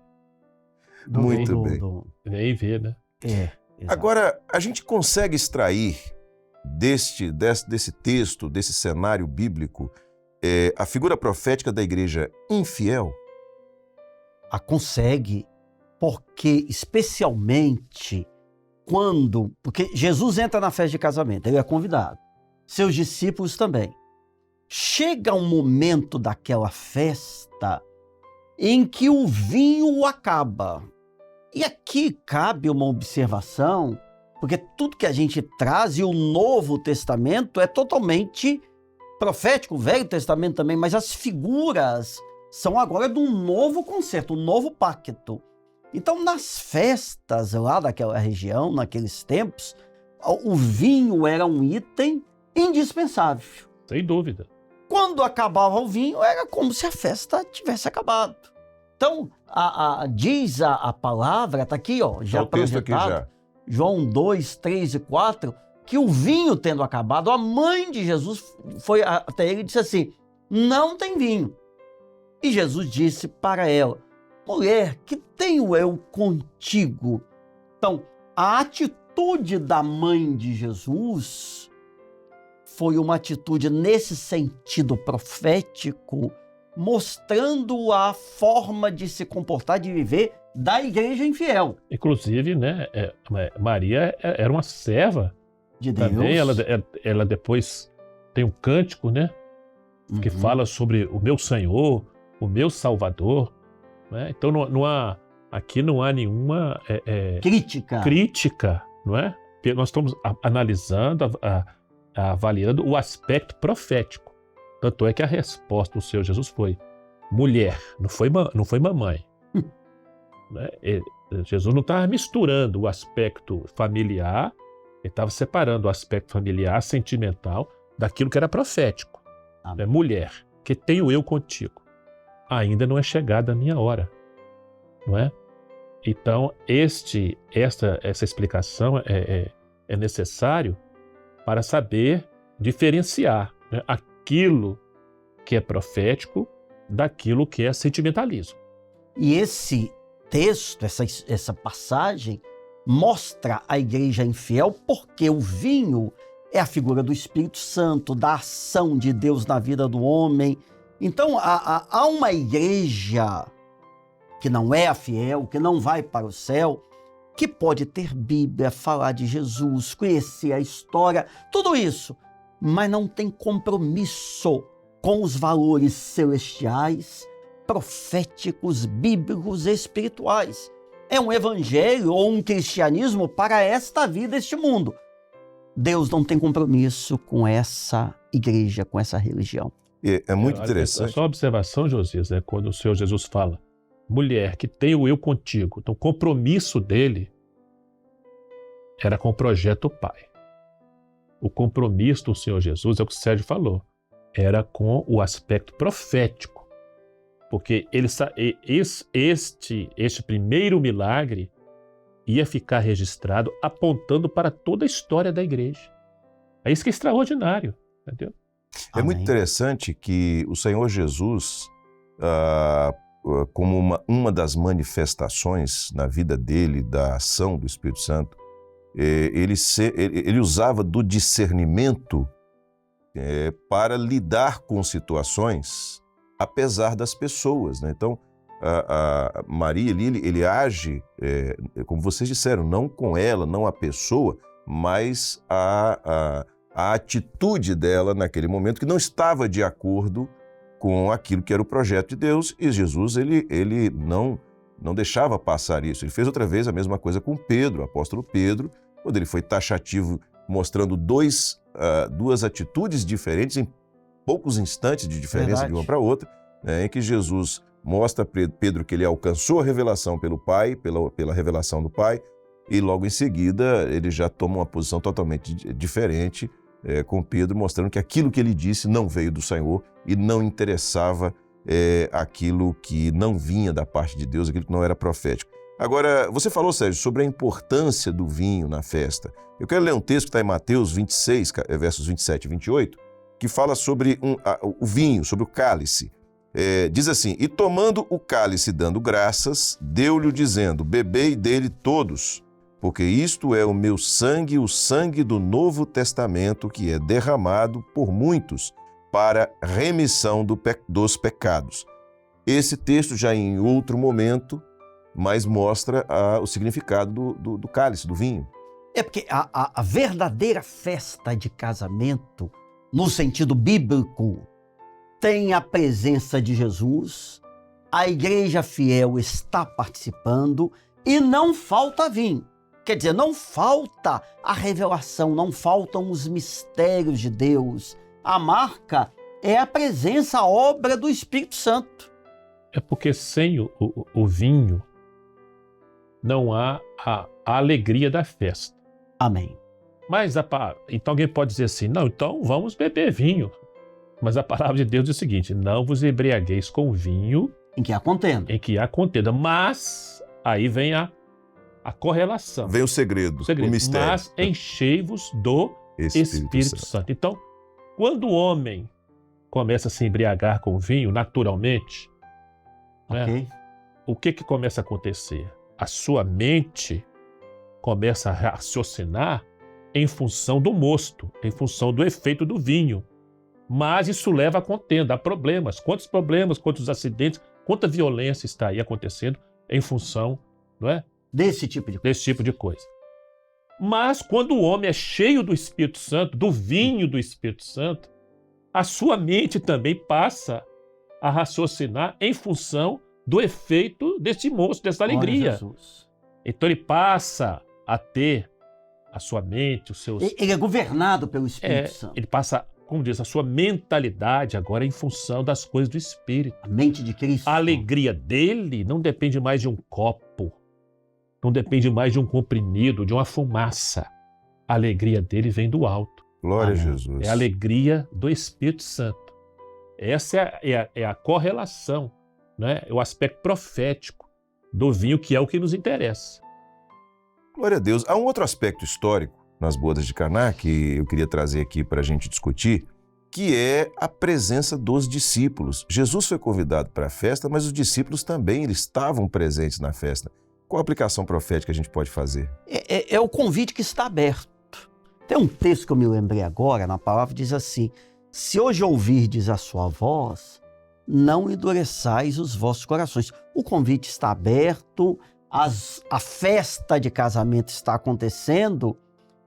Speaker 5: Muito bem.
Speaker 6: Vem ver, né?
Speaker 7: Exato.
Speaker 5: Agora, a gente consegue extrair desse texto, desse cenário bíblico, a figura profética da igreja infiel?
Speaker 7: A consegue, porque especialmente porque Jesus entra na festa de casamento, ele é convidado, seus discípulos também. Chega um momento daquela festa em que o vinho acaba. E aqui cabe uma observação, porque tudo que a gente traz, e o Novo Testamento é totalmente profético, o Velho Testamento também, mas as figuras são agora de um novo concerto, um novo pacto. Então, nas festas lá daquela região, naqueles tempos, o vinho era um item indispensável.
Speaker 6: Sem dúvida.
Speaker 7: Quando acabava o vinho, era como se a festa tivesse acabado. Então, diz a palavra, está aqui, ó, já
Speaker 5: o texto aqui
Speaker 7: projetado,
Speaker 5: já.
Speaker 7: João 2, 3 e 4, que o vinho tendo acabado, a mãe de Jesus foi até ele e disse assim, não tem vinho. E Jesus disse para ela, mulher, que tenho eu contigo? Então, a atitude da mãe de Jesus foi uma atitude nesse sentido profético, mostrando a forma de se comportar, de viver da igreja infiel.
Speaker 6: Inclusive, né, Maria era uma serva
Speaker 7: De Deus.
Speaker 6: também. Ela depois tem um cântico, né, que fala sobre o meu Senhor, o meu Salvador. Né? Então, aqui não há nenhuma crítica, não é? Nós estamos analisando, avaliando o aspecto profético. Tanto é que a resposta do Senhor Jesus foi mulher, não foi mamãe. Né? Jesus não estava misturando o aspecto familiar, ele estava separando o aspecto familiar, sentimental, daquilo que era profético. Né? Mulher, que tenho eu contigo, ainda não é chegada a minha hora. Não é? Então, essa explicação é necessário para saber diferenciar, né, aquilo que é profético daquilo que é sentimentalismo.
Speaker 7: E esse texto, essa passagem, mostra a igreja infiel porque o vinho é a figura do Espírito Santo, da ação de Deus na vida do homem. Então, há uma igreja que não é a fiel, que não vai para o céu, que pode ter Bíblia, falar de Jesus, conhecer a história, tudo isso, mas não tem compromisso com os valores celestiais, proféticos, bíblicos e espirituais. É um evangelho ou um cristianismo para esta vida, este mundo. Deus não tem compromisso com essa igreja, com essa religião.
Speaker 5: É muito interessante.
Speaker 6: Só uma observação, Josias, quando o Senhor Jesus fala, mulher, que tenho eu contigo. Então, o compromisso dele era com o projeto Pai. O compromisso do Senhor Jesus, é o que o Sérgio falou, era com o aspecto profético. Porque este primeiro milagre ia ficar registrado apontando para toda a história da igreja. É isso que é extraordinário, entendeu?
Speaker 5: É muito interessante que o Senhor Jesus, como uma das manifestações na vida dele, da ação do Espírito Santo, ele usava do discernimento para lidar com situações, apesar das pessoas. Né? Então, a Maria, ele age, como vocês disseram, não com ela, não a pessoa, mas a atitude dela naquele momento que não estava de acordo com aquilo que era o projeto de Deus, e Jesus ele não deixava passar isso. Ele fez outra vez a mesma coisa com Pedro, o apóstolo Pedro, quando ele foi taxativo, mostrando duas atitudes diferentes em poucos instantes de diferença de uma para outra, né, em que Jesus mostra a Pedro que ele alcançou a revelação pelo Pai, pela revelação do Pai, e logo em seguida ele já toma uma posição totalmente diferente com Pedro, mostrando que aquilo que ele disse não veio do Senhor e não interessava aquilo que não vinha da parte de Deus, aquilo que não era profético. Agora, você falou, Sérgio, sobre a importância do vinho na festa. Eu quero ler um texto que está em Mateus 26, versos 27 e 28, que fala sobre o vinho, sobre o cálice. Diz assim: e tomando o cálice dando graças, deu-lhe dizendo, bebei dele todos, porque isto é o meu sangue, o sangue do Novo Testamento, que é derramado por muitos para remissão dos pecados. Esse texto já em outro momento, mas mostra o significado do cálice, do vinho.
Speaker 7: É porque a verdadeira festa de casamento, no sentido bíblico, tem a presença de Jesus, a igreja fiel está participando e não falta vinho. Quer dizer, não falta a revelação, não faltam os mistérios de Deus. A marca é a presença, a obra do Espírito Santo.
Speaker 6: É porque sem o vinho não há a alegria da festa.
Speaker 7: Amém.
Speaker 6: Mas então alguém pode dizer assim, não, então vamos beber vinho. Mas a palavra de Deus diz o seguinte, não vos embriagueis com vinho
Speaker 7: em que há contenda.
Speaker 6: Mas aí vem a correlação.
Speaker 5: Vem o segredo, o mistério.
Speaker 6: Mas enchei-vos do Espírito Santo. Então, quando o homem começa a se embriagar com vinho, naturalmente, né, o que começa a acontecer? A sua mente começa a raciocinar em função do mosto, em função do efeito do vinho. Mas isso leva a contenda, a problemas. Quantos acidentes, quanta violência está aí acontecendo em função, não é?
Speaker 7: Desse tipo de coisa.
Speaker 6: Mas quando o homem é cheio do Espírito Santo, do vinho do Espírito Santo, a sua mente também passa a raciocinar em função do efeito desse mosto, dessa alegria. Então ele passa a ter a sua mente, os seus...
Speaker 7: Ele é governado pelo Espírito Santo.
Speaker 6: Ele passa, como diz, a sua mentalidade agora em função das coisas do Espírito.
Speaker 7: A mente de Cristo.
Speaker 6: A alegria dele não depende mais de um copo, não depende mais de um comprimido, de uma fumaça. A alegria dele vem do alto.
Speaker 5: Glória a Jesus.
Speaker 6: É a alegria do Espírito Santo. Essa é a correlação, né? É o aspecto profético do vinho, que é o que nos interessa.
Speaker 5: Glória a Deus. Há um outro aspecto histórico nas bodas de Caná que eu queria trazer aqui para a gente discutir, que é a presença dos discípulos. Jesus foi convidado para a festa, mas os discípulos também eles estavam presentes na festa. Qual a aplicação profética a gente pode fazer?
Speaker 7: É o convite que está aberto. Tem um texto que eu me lembrei agora, na palavra, diz assim: se hoje ouvirdes a sua voz, não endureçais os vossos corações. O convite está aberto, a festa de casamento está acontecendo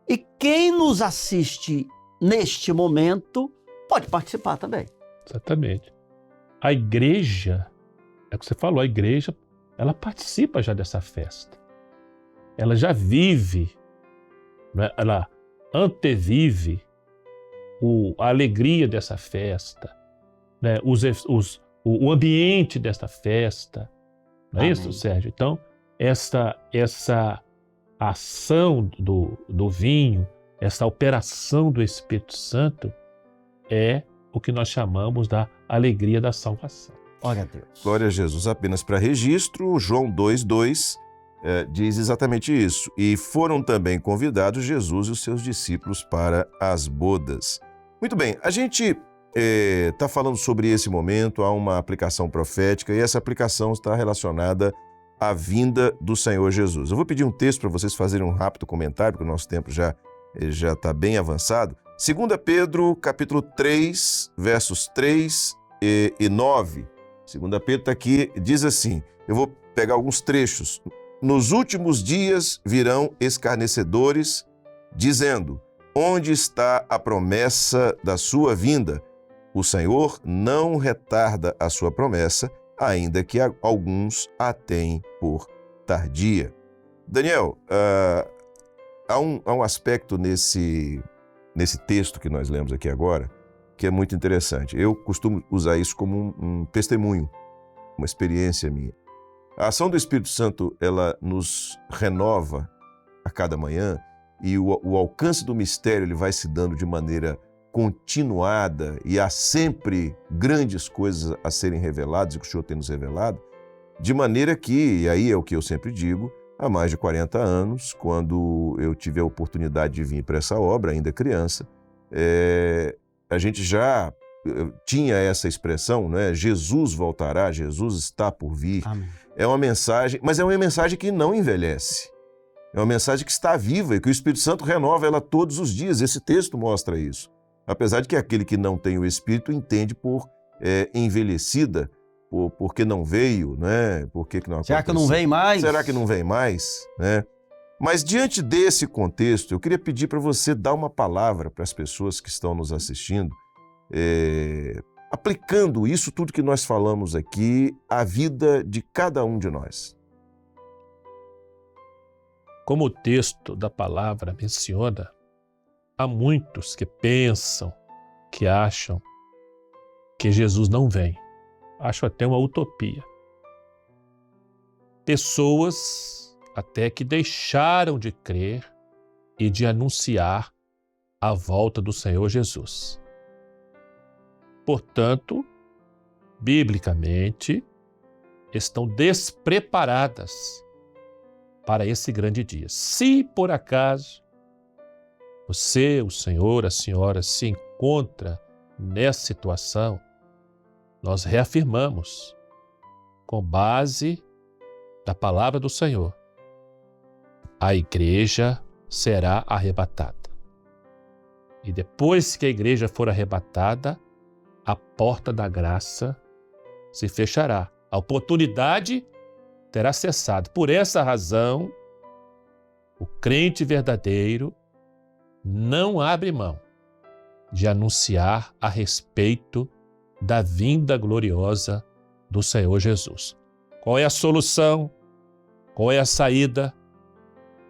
Speaker 7: e quem nos assiste neste momento pode participar também.
Speaker 6: Exatamente. A igreja, é o que você falou, a igreja, ela participa já dessa festa. Ela já vive, né? Ela antevive a alegria dessa festa, né? O ambiente desta festa. Não é isso, Sérgio? Então, essa ação do vinho, essa operação do Espírito Santo é o que nós chamamos da alegria da salvação.
Speaker 7: Glória a Deus.
Speaker 5: Glória a Jesus. Apenas para registro, João 2,2 diz exatamente isso. E foram também convidados Jesus e os seus discípulos para as bodas. Muito bem, a gente está falando sobre esse momento, há uma aplicação profética e essa aplicação está relacionada à vinda do Senhor Jesus. Eu vou pedir um texto para vocês fazerem um rápido comentário, porque o nosso tempo já está bem avançado. 2 Pedro, capítulo 3, versos 3 e 9. 2 Pedro está aqui, diz assim, eu vou pegar alguns trechos. Nos últimos dias virão escarnecedores, dizendo, onde está a promessa da sua vinda? O Senhor não retarda a sua promessa, ainda que alguns a tenham por tardia. Daniel, há um aspecto nesse texto que nós lemos aqui agora que é muito interessante. Eu costumo usar isso como um testemunho, uma experiência minha. A ação do Espírito Santo, ela nos renova a cada manhã e o alcance do mistério ele vai se dando de maneira continuada e há sempre grandes coisas a serem reveladas e que o Senhor tem nos revelado, de maneira que, e aí é o que eu sempre digo, há mais de 40 anos, quando eu tive a oportunidade de vir para essa obra, ainda criança, a gente já tinha essa expressão, né? Jesus voltará, Jesus está por vir.
Speaker 7: Amém.
Speaker 5: É uma mensagem, mas é uma mensagem que não envelhece. É uma mensagem que está viva e que o Espírito Santo renova ela todos os dias. Esse texto mostra isso. Apesar de que aquele que não tem o Espírito entende por envelhecida, porque não veio, né? Por que não aconteceu?
Speaker 7: Será que não vem mais?
Speaker 5: Será que não vem mais? Né? Mas diante desse contexto, eu queria pedir para você dar uma palavra para as pessoas que estão nos assistindo, aplicando isso tudo que nós falamos aqui à vida de cada um de nós.
Speaker 6: Como o texto da palavra menciona, há muitos que pensam, que acham que Jesus não vem. Acho até uma utopia. Pessoas até que deixaram de crer e de anunciar a volta do Senhor Jesus. Portanto, biblicamente, estão despreparadas para esse grande dia. Se por acaso você, o senhor, a senhora se encontra nessa situação, nós reafirmamos, com base da palavra do Senhor, a igreja será arrebatada. E depois que a igreja for arrebatada, a porta da graça se fechará. A oportunidade terá cessado. Por essa razão, o crente verdadeiro não abre mão de anunciar a respeito da vinda gloriosa do Senhor Jesus. Qual é a solução? Qual é a saída?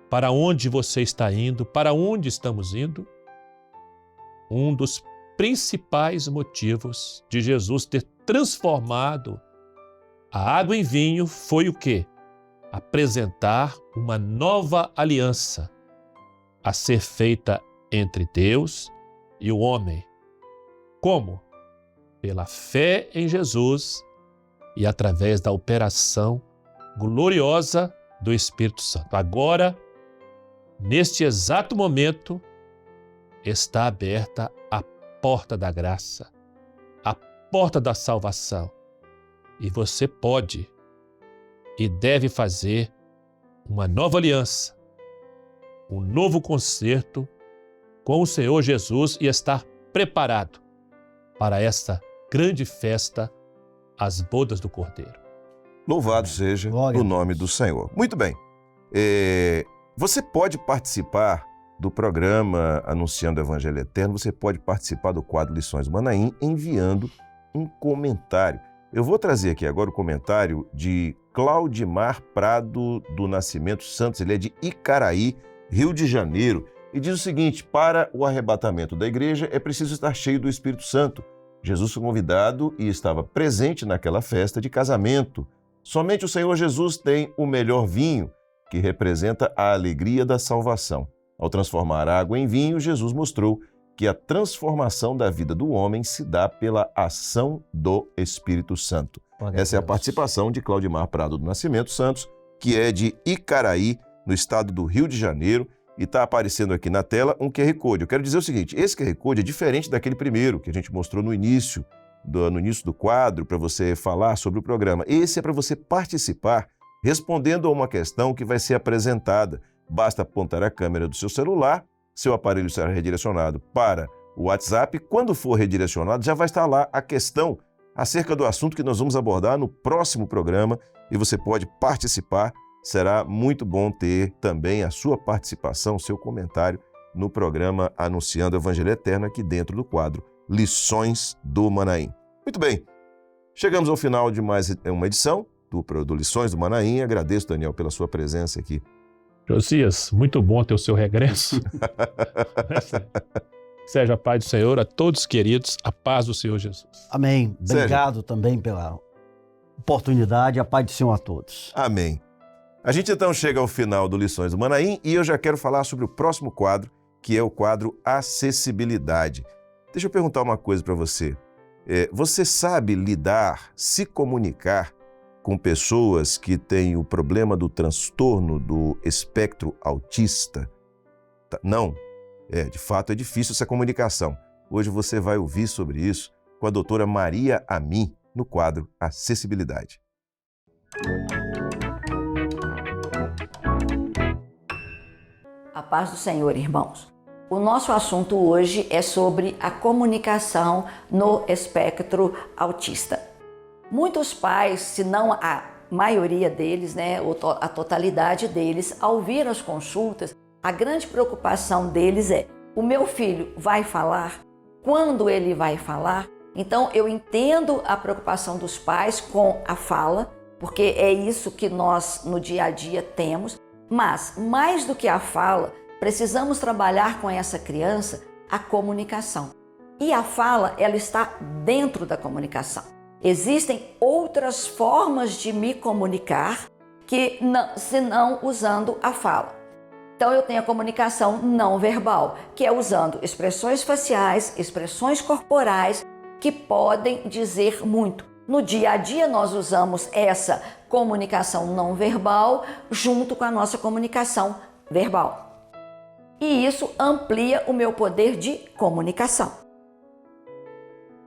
Speaker 6: Para onde você está indo? Para onde estamos indo? Um dos principais motivos de Jesus ter transformado a água em vinho foi o quê? Apresentar uma nova aliança a ser feita entre Deus e o homem. Como? Pela fé em Jesus e através da operação gloriosa do Espírito Santo. Agora, neste exato momento, está aberta a porta da graça, a porta da salvação. E você pode e deve fazer uma nova aliança, um novo concerto com o Senhor Jesus e estar preparado para esta grande festa, as bodas do Cordeiro.
Speaker 5: Louvado seja o nome do Senhor. Muito bem. Você pode participar do programa Anunciando o Evangelho Eterno, você pode participar do quadro Lições do Manaim enviando um comentário. Eu vou trazer aqui agora o comentário de Claudimar Prado do Nascimento Santos, ele é de Icaraí, Rio de Janeiro, e diz o seguinte: para o arrebatamento da igreja é preciso estar cheio do Espírito Santo. Jesus foi convidado e estava presente naquela festa de casamento. Somente o Senhor Jesus tem o melhor vinho, que representa a alegria da salvação. Ao transformar a água em vinho, Jesus mostrou que a transformação da vida do homem se dá pela ação do Espírito Santo. Essa é a participação de Claudimar Prado do Nascimento Santos, que é de Icaraí, no estado do Rio de Janeiro, e está aparecendo aqui na tela um QR Code. Eu quero dizer o seguinte, esse QR Code é diferente daquele primeiro que a gente mostrou no início do quadro, para você falar sobre o programa. Esse é para você participar respondendo a uma questão que vai ser apresentada. Basta apontar a câmera do seu celular, seu aparelho será redirecionado para o WhatsApp. Quando for redirecionado, já vai estar lá a questão acerca do assunto que nós vamos abordar no próximo programa e você pode participar. Será muito bom ter também a sua participação, o seu comentário no programa Anunciando o Evangelho Eterno, aqui dentro do quadro Lições do Manaim. Muito bem, chegamos ao final de mais uma edição do Lições do Manaim. Agradeço, Daniel, pela sua presença aqui.
Speaker 6: Josias, muito bom ter o seu regresso. Seja a paz do Senhor a todos queridos, a paz do Senhor Jesus.
Speaker 7: Amém. Obrigado também pela oportunidade, a paz do Senhor a todos.
Speaker 5: Amém. A gente então chega ao final do Lições do Manaim e eu já quero falar sobre o próximo quadro, que é o quadro Acessibilidade. Deixa eu perguntar uma coisa para você. Você sabe lidar, se comunicar com pessoas que têm o problema do transtorno do espectro autista? Não. De fato é difícil essa comunicação. Hoje você vai ouvir sobre isso com a doutora Maria Amin, no quadro Acessibilidade.
Speaker 10: A paz do Senhor, irmãos. O nosso assunto hoje é sobre a comunicação no espectro autista. Muitos pais, se não a maioria deles, a totalidade deles, ao vir às consultas, a grande preocupação deles é: o meu filho vai falar? Quando ele vai falar? Então eu entendo a preocupação dos pais com a fala, porque é isso que nós no dia a dia temos, mas mais do que a fala, precisamos trabalhar com essa criança a comunicação. E a fala, ela está dentro da comunicação. Existem outras formas de me comunicar que senão usando a fala. Então eu tenho a comunicação não verbal, que é usando expressões faciais, expressões corporais, que podem dizer muito. No dia a dia nós usamos essa comunicação não verbal junto com a nossa comunicação verbal. E isso amplia o meu poder de comunicação.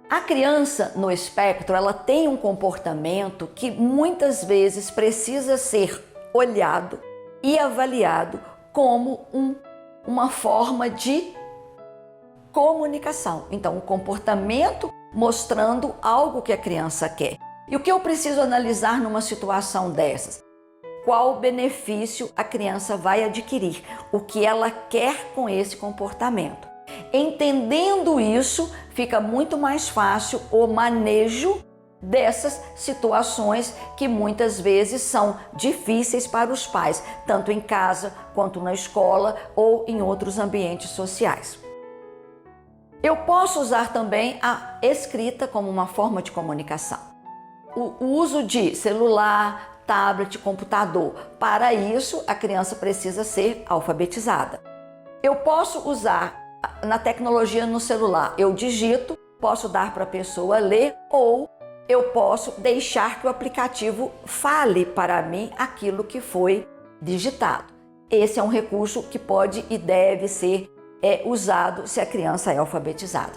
Speaker 10: A criança no espectro, ela tem um comportamento que muitas vezes precisa ser olhado e avaliado como uma forma de comunicação. Então, o comportamento mostrando algo que a criança quer. E o que eu preciso analisar numa situação dessas? Qual benefício a criança vai adquirir? O que ela quer com esse comportamento? Entendendo isso, fica muito mais fácil o manejo dessas situações que muitas vezes são difíceis para os pais, tanto em casa quanto na escola ou em outros ambientes sociais. Eu posso usar também a escrita como uma forma de comunicação. O uso de celular, tablet, computador. Para isso, a criança precisa ser alfabetizada. Eu posso usar na tecnologia no celular. Eu digito, posso dar para a pessoa ler ou eu posso deixar que o aplicativo fale para mim aquilo que foi digitado. Esse é um recurso que pode e deve ser usado se a criança é alfabetizada.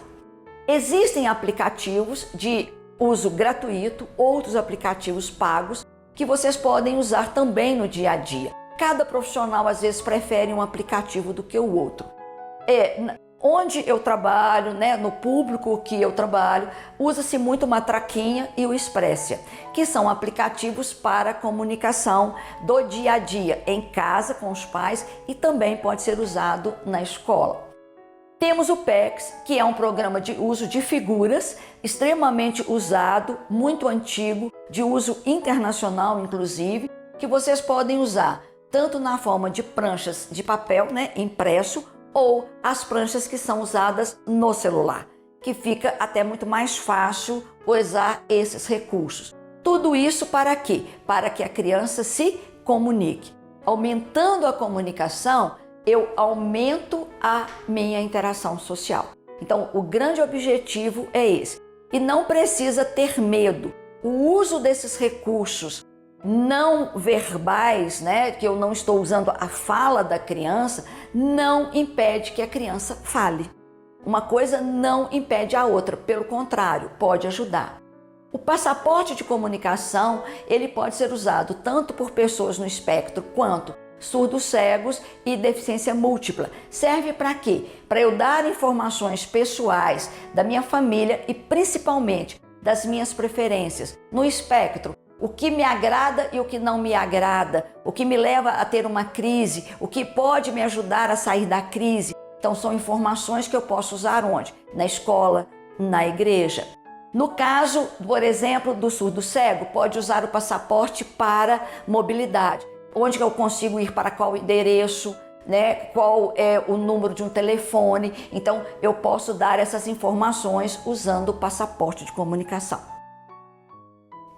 Speaker 10: Existem aplicativos de uso gratuito, outros aplicativos pagos que vocês podem usar também no dia a dia. Cada profissional às vezes prefere um aplicativo do que o outro. Onde eu trabalho, no público que eu trabalho, usa-se muito o Matraquinha e o Expressia, que são aplicativos para comunicação do dia a dia, em casa com os pais e também pode ser usado na escola. Temos o PEX, que é um programa de uso de figuras, extremamente usado, muito antigo, de uso internacional inclusive, que vocês podem usar tanto na forma de pranchas de papel, impresso, ou as pranchas que são usadas no celular, que fica até muito mais fácil usar esses recursos. Tudo isso para quê? Para que a criança se comunique. Aumentando a comunicação, eu aumento a minha interação social. Então, o grande objetivo é esse. E não precisa ter medo. O uso desses recursos não verbais, que eu não estou usando a fala da criança, não impede que a criança fale. Uma coisa não impede a outra, pelo contrário, pode ajudar. O passaporte de comunicação, ele pode ser usado tanto por pessoas no espectro quanto surdos cegos e deficiência múltipla. Serve para quê? Para eu dar informações pessoais da minha família e principalmente das minhas preferências. No espectro, o que me agrada e o que não me agrada, o que me leva a ter uma crise, o que pode me ajudar a sair da crise. Então são informações que eu posso usar onde? Na escola, na igreja. No caso, por exemplo, do surdo-cego, pode usar o passaporte para mobilidade. Onde que eu consigo ir, para qual endereço, né? Qual é o número de um telefone. Então eu posso dar essas informações usando o passaporte de comunicação.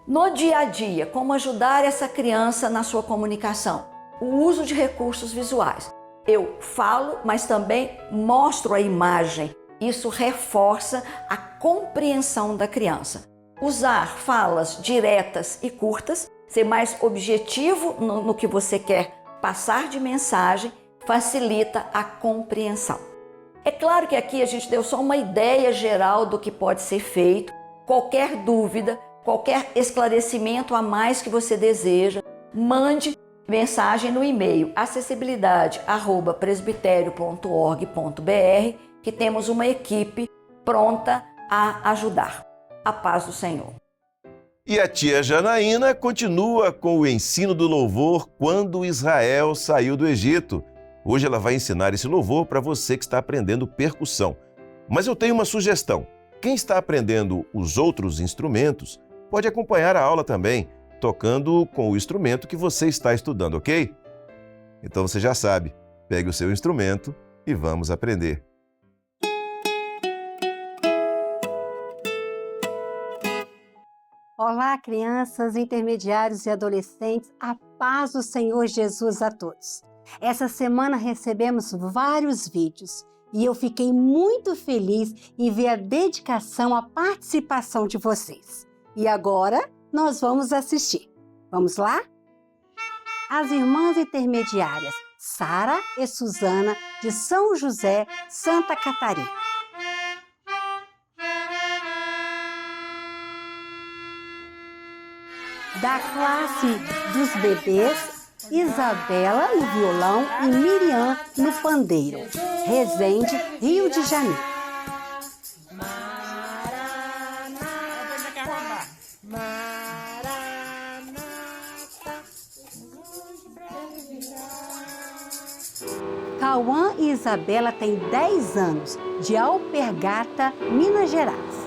Speaker 10: No dia a dia, como ajudar essa criança na sua comunicação? O uso de recursos visuais. Eu falo, mas também mostro a imagem. Isso reforça a compreensão da criança. Usar falas diretas e curtas, ser mais objetivo no que você quer passar de mensagem, facilita a compreensão. É claro que aqui a gente deu só uma ideia geral do que pode ser feito. Qualquer dúvida, qualquer esclarecimento a mais que você deseja, mande mensagem no e-mail acessibilidade@presbiterio.org.br, que temos uma equipe pronta a ajudar. A paz do Senhor.
Speaker 5: E a tia Janaína continua com o ensino do louvor Quando Israel Saiu do Egito. Hoje ela vai ensinar esse louvor para você que está aprendendo percussão. Mas eu tenho uma sugestão. Quem está aprendendo os outros instrumentos pode acompanhar a aula também, tocando com o instrumento que você está estudando, ok? Então você já sabe, pegue o seu instrumento e vamos aprender.
Speaker 11: Olá, crianças, intermediários e adolescentes, a paz do Senhor Jesus a todos. Essa semana recebemos vários vídeos e eu fiquei muito feliz em ver a dedicação, a participação de vocês. E agora nós vamos assistir. Vamos lá? As irmãs intermediárias Sara e Suzana de São José, Santa Catarina. Da classe dos bebês, Isabela no violão e Miriam no pandeiro. Resende, Rio de Janeiro. Cauã e Isabela têm 10 anos, de Alpergata, Minas Gerais.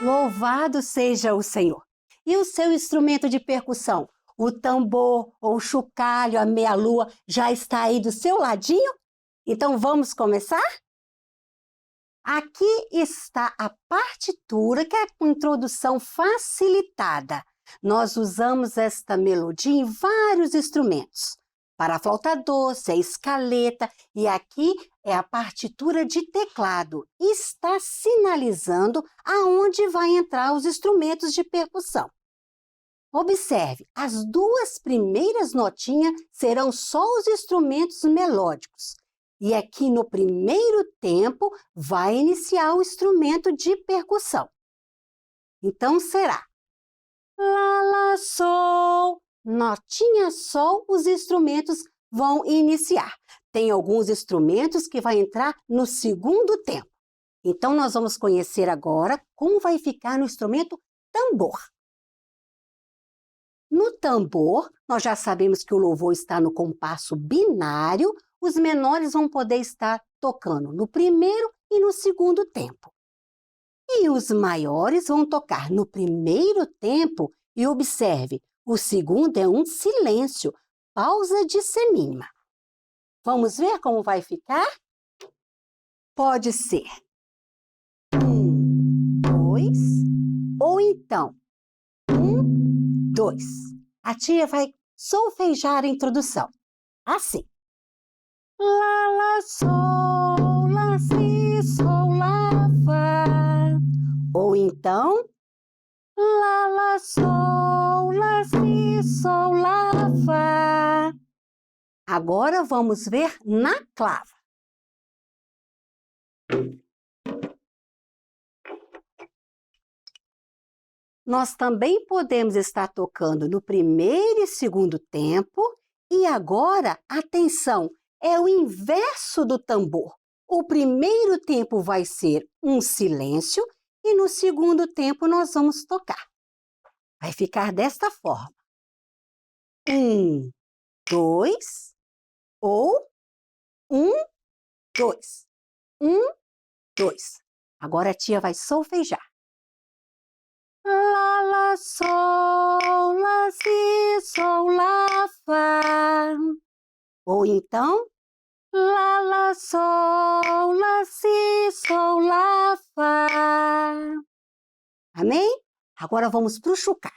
Speaker 11: Louvado seja o Senhor! E o seu instrumento de percussão, o tambor ou o chocalho, a meia-lua, já está aí do seu ladinho? Então vamos começar? Aqui está a partitura, que é a introdução facilitada. Nós usamos esta melodia em vários instrumentos. Para a flauta doce, a escaleta, e aqui é a partitura de teclado. Está sinalizando aonde vai entrar os instrumentos de percussão. Observe, as duas primeiras notinhas serão só os instrumentos melódicos. E aqui no primeiro tempo vai iniciar o instrumento de percussão. Então será Lá, Lá, Sol. Notinha Sol, os instrumentos vão iniciar. Tem alguns instrumentos que vai entrar no segundo tempo. Então, nós vamos conhecer agora como vai ficar no instrumento tambor. No tambor, nós já sabemos que o louvor está no compasso binário, os menores vão poder estar tocando no primeiro e no segundo tempo. E os maiores vão tocar no primeiro tempo e observe, o segundo é um silêncio, pausa de semínima. Vamos ver como vai ficar? Pode ser 1, 2, ou então 1, 2. A tia vai solfejar a introdução. Assim. Lá, Lá, Sol, Lá, Si, Sol, Lá, Fá. Ou então Lá, Lá, Sol, Lá, Si, Sol, Lá, Fá. Agora vamos ver na clava. nós também podemos estar tocando no primeiro e segundo tempo. E agora, atenção, é o inverso do tambor. O primeiro tempo vai ser um silêncio e no segundo tempo nós vamos tocar. Vai ficar desta forma. 1, 2, ou 1, 2. 1, 2. Agora a tia vai solfejar. Lá, lá, sol, lá, si, sol, lá, fá. Ou então, lá, lá, sol, lá, si, sol, lá, fá. Amém? Agora vamos para o chocalho.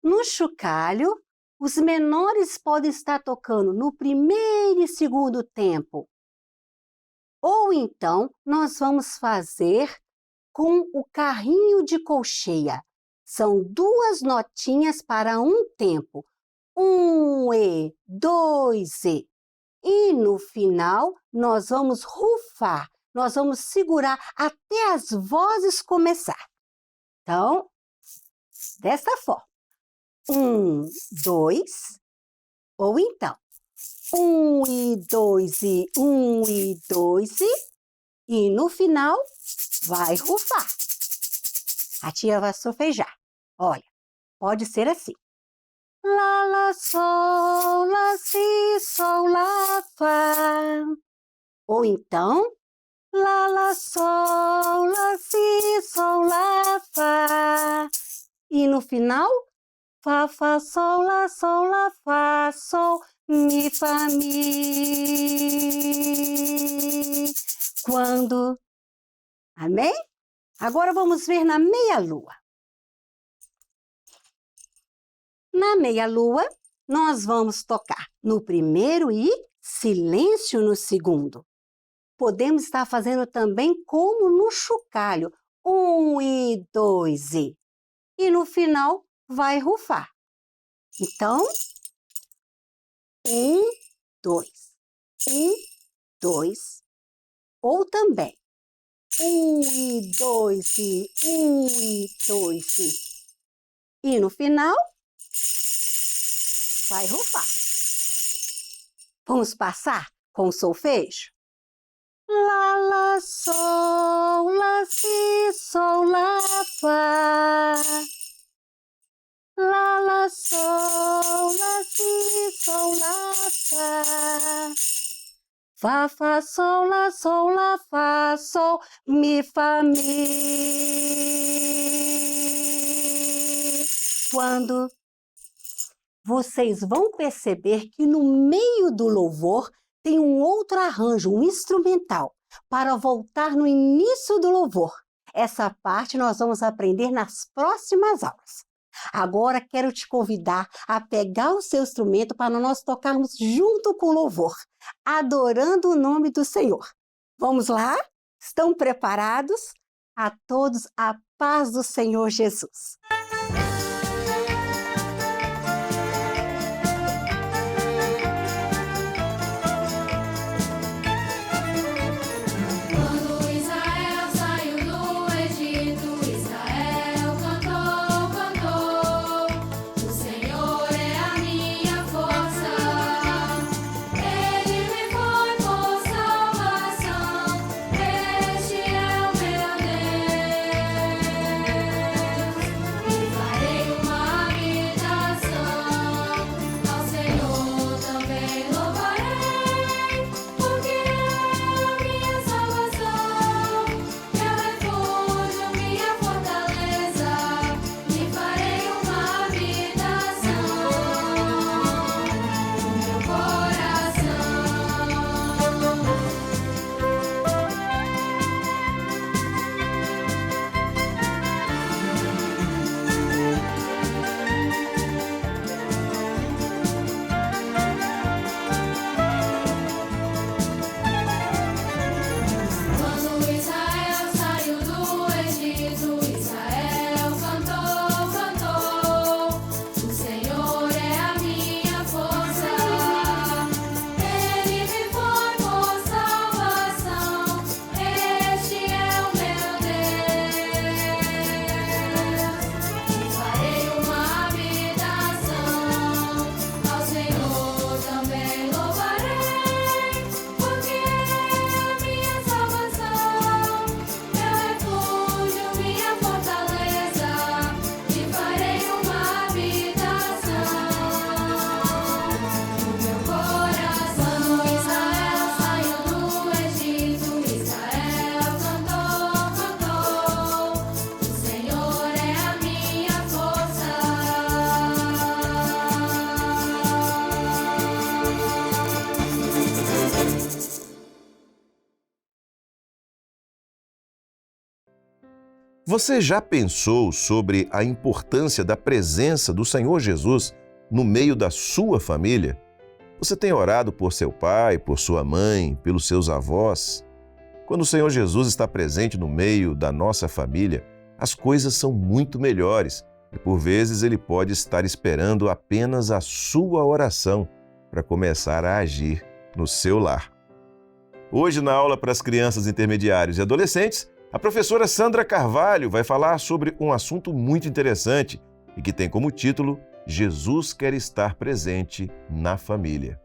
Speaker 11: No chocalho, os menores podem estar tocando no primeiro e segundo tempo. Ou então, nós vamos fazer com o carrinho de colcheia. São 2 notinhas para um tempo. 1 e 2 e. E no final, nós vamos rufar. Nós vamos segurar até as vozes começar. Então, desta forma. 1, 2. Ou então, 1 e 2 e 1 e 2 e no final vai rufar. A tia vai solfejar. Olha, pode ser assim. Lá, lá, sol, lá, si, sol, lá, fá. Ou então, lá, lá, sol, lá, si, sol, lá, fá. E no final, fá, fá, sol, lá, fá, sol, mi, fá, mi. Quando? Amém? Agora vamos ver na meia-lua. Na meia-lua, nós vamos tocar no primeiro e silêncio no segundo. Podemos estar fazendo também como no chocalho. 1 e 2 e. E no final, vai rufar. Então, 1, 2. 1, 2. Ou também, 1 e 2 e 1 e 2 e. E no final, vai rufar. Vamos passar com o solfejo? Lá, lá, sol, lá, si, sol, lá, fá. Lá, lá, sol, lá, si, sol, lá, fá. Fá, fá, sol, lá, fá, sol, mi, fá, mi. Quando vocês vão perceber que no meio do louvor tem um outro arranjo, um instrumental, para voltar no início do louvor. Essa parte nós vamos aprender nas próximas aulas. Agora quero te convidar a pegar o seu instrumento para nós tocarmos junto com o louvor, adorando o nome do Senhor. Vamos lá? Estão preparados? A todos a paz do Senhor Jesus.
Speaker 5: Você já pensou sobre a importância da presença do Senhor Jesus no meio da sua família? Você tem orado por seu pai, por sua mãe, pelos seus avós? Quando o Senhor Jesus está presente no meio da nossa família, as coisas são muito melhores e, por vezes, Ele pode estar esperando apenas a sua oração para começar a agir no seu lar. Hoje, na aula para as crianças, intermediários e adolescentes, a professora Sandra Carvalho vai falar sobre um assunto muito interessante e que tem como título Jesus quer estar presente na família.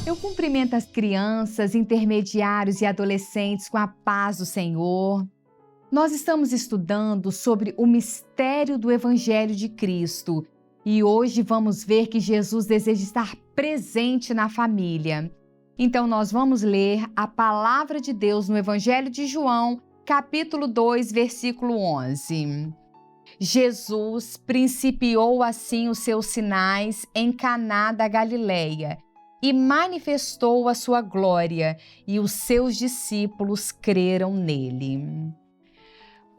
Speaker 12: Eu cumprimento as crianças, intermediários e adolescentes com a paz do Senhor. Nós estamos estudando sobre o mistério do Evangelho de Cristo e hoje vamos ver que Jesus deseja estar presente na família. Então nós vamos ler a palavra de Deus no Evangelho de João, capítulo 2, versículo 11. Jesus principiou assim os seus sinais em Caná da Galileia e manifestou a sua glória, e os seus discípulos creram nele.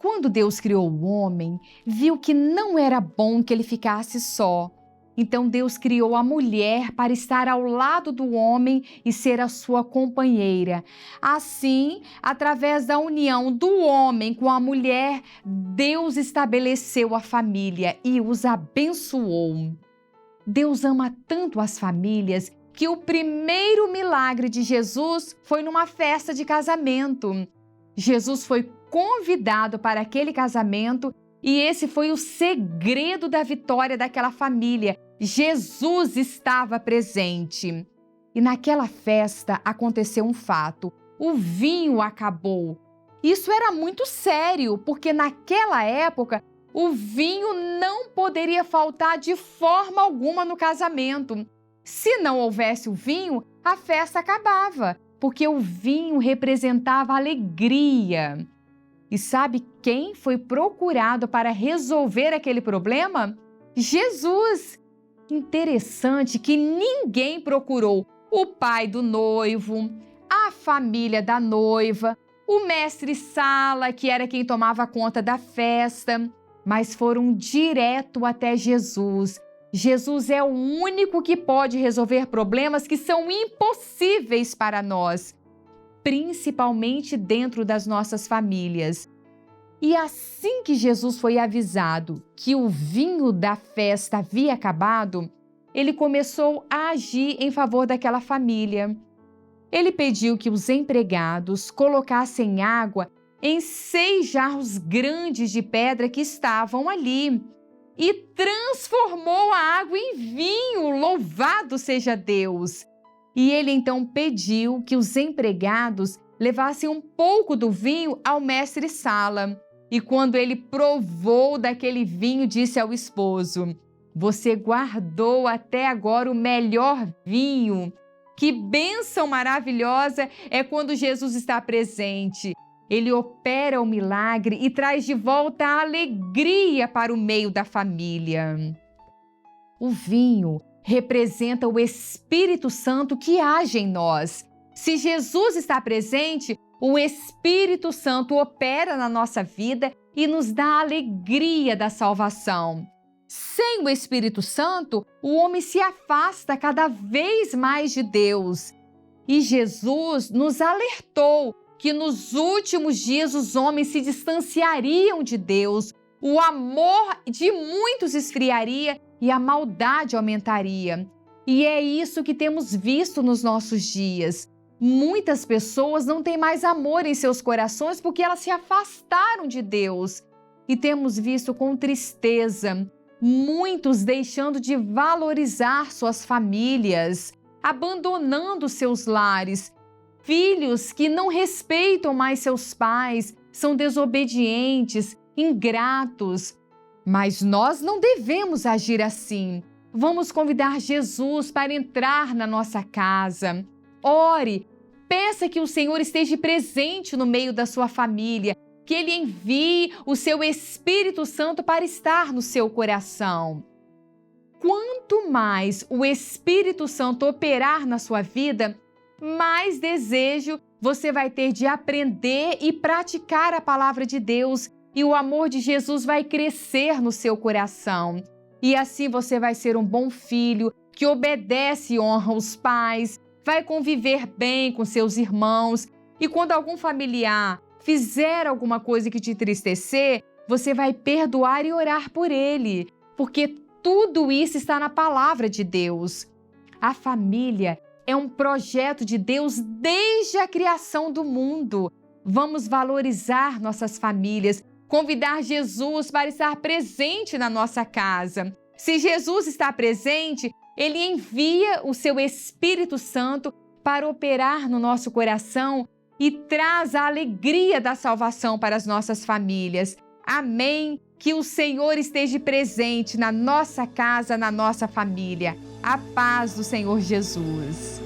Speaker 12: Quando Deus criou o homem, viu que não era bom que ele ficasse só. Então Deus criou a mulher para estar ao lado do homem e ser a sua companheira. Assim, através da união do homem com a mulher, Deus estabeleceu a família e os abençoou. Deus ama tanto as famílias que o primeiro milagre de Jesus foi numa festa de casamento. Jesus foi convidado para aquele casamento e esse foi o segredo da vitória daquela família. Jesus estava presente. E naquela festa aconteceu um fato: o vinho acabou. Isso era muito sério, porque naquela época o vinho não poderia faltar de forma alguma no casamento. Se não houvesse o vinho, a festa acabava, porque o vinho representava alegria. E sabe quem foi procurado para resolver aquele problema? Jesus! Interessante que ninguém procurou o pai do noivo, a família da noiva, o mestre-sala, que era quem tomava conta da festa, mas foram direto até Jesus. Jesus é o único que pode resolver problemas que são impossíveis para nós, principalmente dentro das nossas famílias. E assim que Jesus foi avisado que o vinho da festa havia acabado, ele começou a agir em favor daquela família. Ele pediu que os empregados colocassem água em 6 jarros grandes de pedra que estavam ali e transformou a água em vinho. Louvado seja Deus! E ele então pediu que os empregados levassem um pouco do vinho ao mestre-sala. E quando ele provou daquele vinho, disse ao esposo: "Você guardou até agora o melhor vinho." Que bênção maravilhosa é quando Jesus está presente. Ele opera o milagre e traz de volta a alegria para o meio da família. O vinho representa o Espírito Santo que age em nós. Se Jesus está presente, o Espírito Santo opera na nossa vida e nos dá a alegria da salvação. Sem o Espírito Santo, o homem se afasta cada vez mais de Deus. E Jesus nos alertou que nos últimos dias os homens se distanciariam de Deus, o amor de muitos esfriaria e a maldade aumentaria. E é isso que temos visto nos nossos dias. Muitas pessoas não têm mais amor em seus corações porque elas se afastaram de Deus. E temos visto com tristeza muitos deixando de valorizar suas famílias, abandonando seus lares. Filhos que não respeitam mais seus pais, são desobedientes, ingratos. Mas nós não devemos agir assim. Vamos convidar Jesus para entrar na nossa casa. Ore, peça que o Senhor esteja presente no meio da sua família, que Ele envie o seu Espírito Santo para estar no seu coração. quanto mais o Espírito Santo operar na sua vida, mais desejo você vai ter de aprender e praticar a palavra de Deus, e o amor de Jesus vai crescer no seu coração. E assim você vai ser um bom filho, que obedece e honra os pais, vai conviver bem com seus irmãos, e quando algum familiar fizer alguma coisa que te entristecer, você vai perdoar e orar por ele, porque tudo isso está na palavra de Deus. A família é um projeto de Deus desde a criação do mundo. Vamos valorizar nossas famílias, convidar Jesus para estar presente na nossa casa. Se Jesus está presente, Ele envia o seu Espírito Santo para operar no nosso coração e traz a alegria da salvação para as nossas famílias. Amém? Que o Senhor esteja presente na nossa casa, na nossa família. A paz do Senhor Jesus.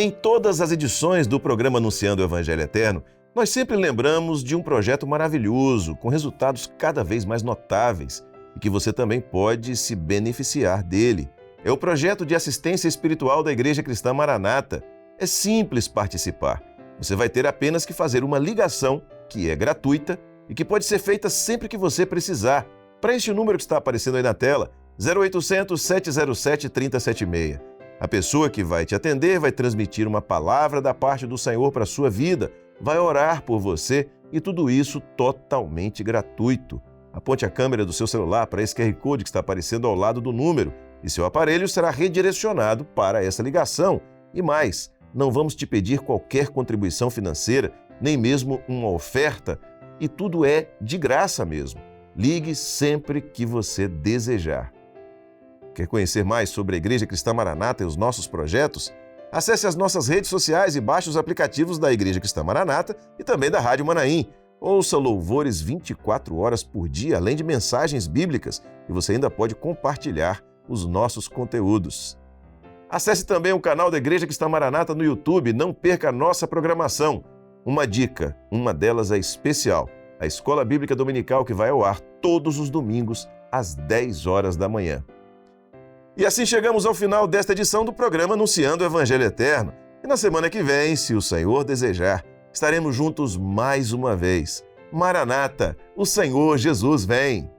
Speaker 5: Em todas as edições do programa Anunciando o Evangelho Eterno, nós sempre lembramos de um projeto maravilhoso, com resultados cada vez mais notáveis e que você também pode se beneficiar dele. É o projeto de assistência espiritual da Igreja Cristã Maranata. É simples participar. Você vai ter apenas que fazer uma ligação, que é gratuita e que pode ser feita sempre que você precisar. Para este número que está aparecendo aí na tela, 0800 707 3076. A pessoa que vai te atender vai transmitir uma palavra da parte do Senhor para a sua vida, vai orar por você e tudo isso totalmente gratuito. Aponte a câmera do seu celular para esse QR Code que está aparecendo ao lado do número e seu aparelho será redirecionado para essa ligação. E mais, não vamos te pedir qualquer contribuição financeira, nem mesmo uma oferta, e tudo é de graça mesmo. Ligue sempre que você desejar. Quer conhecer mais sobre a Igreja Cristã Maranata e os nossos projetos? Acesse as nossas redes sociais e baixe os aplicativos da Igreja Cristã Maranata e também da Rádio Manaim. Ouça louvores 24 horas por dia, além de mensagens bíblicas, e você ainda pode compartilhar os nossos conteúdos. Acesse também o canal da Igreja Cristã Maranata no YouTube, não perca a nossa programação. Uma dica, uma delas é especial, a Escola Bíblica Dominical que vai ao ar todos os domingos às 10 horas da manhã. E assim chegamos ao final desta edição do programa Anunciando o Evangelho Eterno. E na semana que vem, se o Senhor desejar, estaremos juntos mais uma vez. Maranata, o Senhor Jesus vem!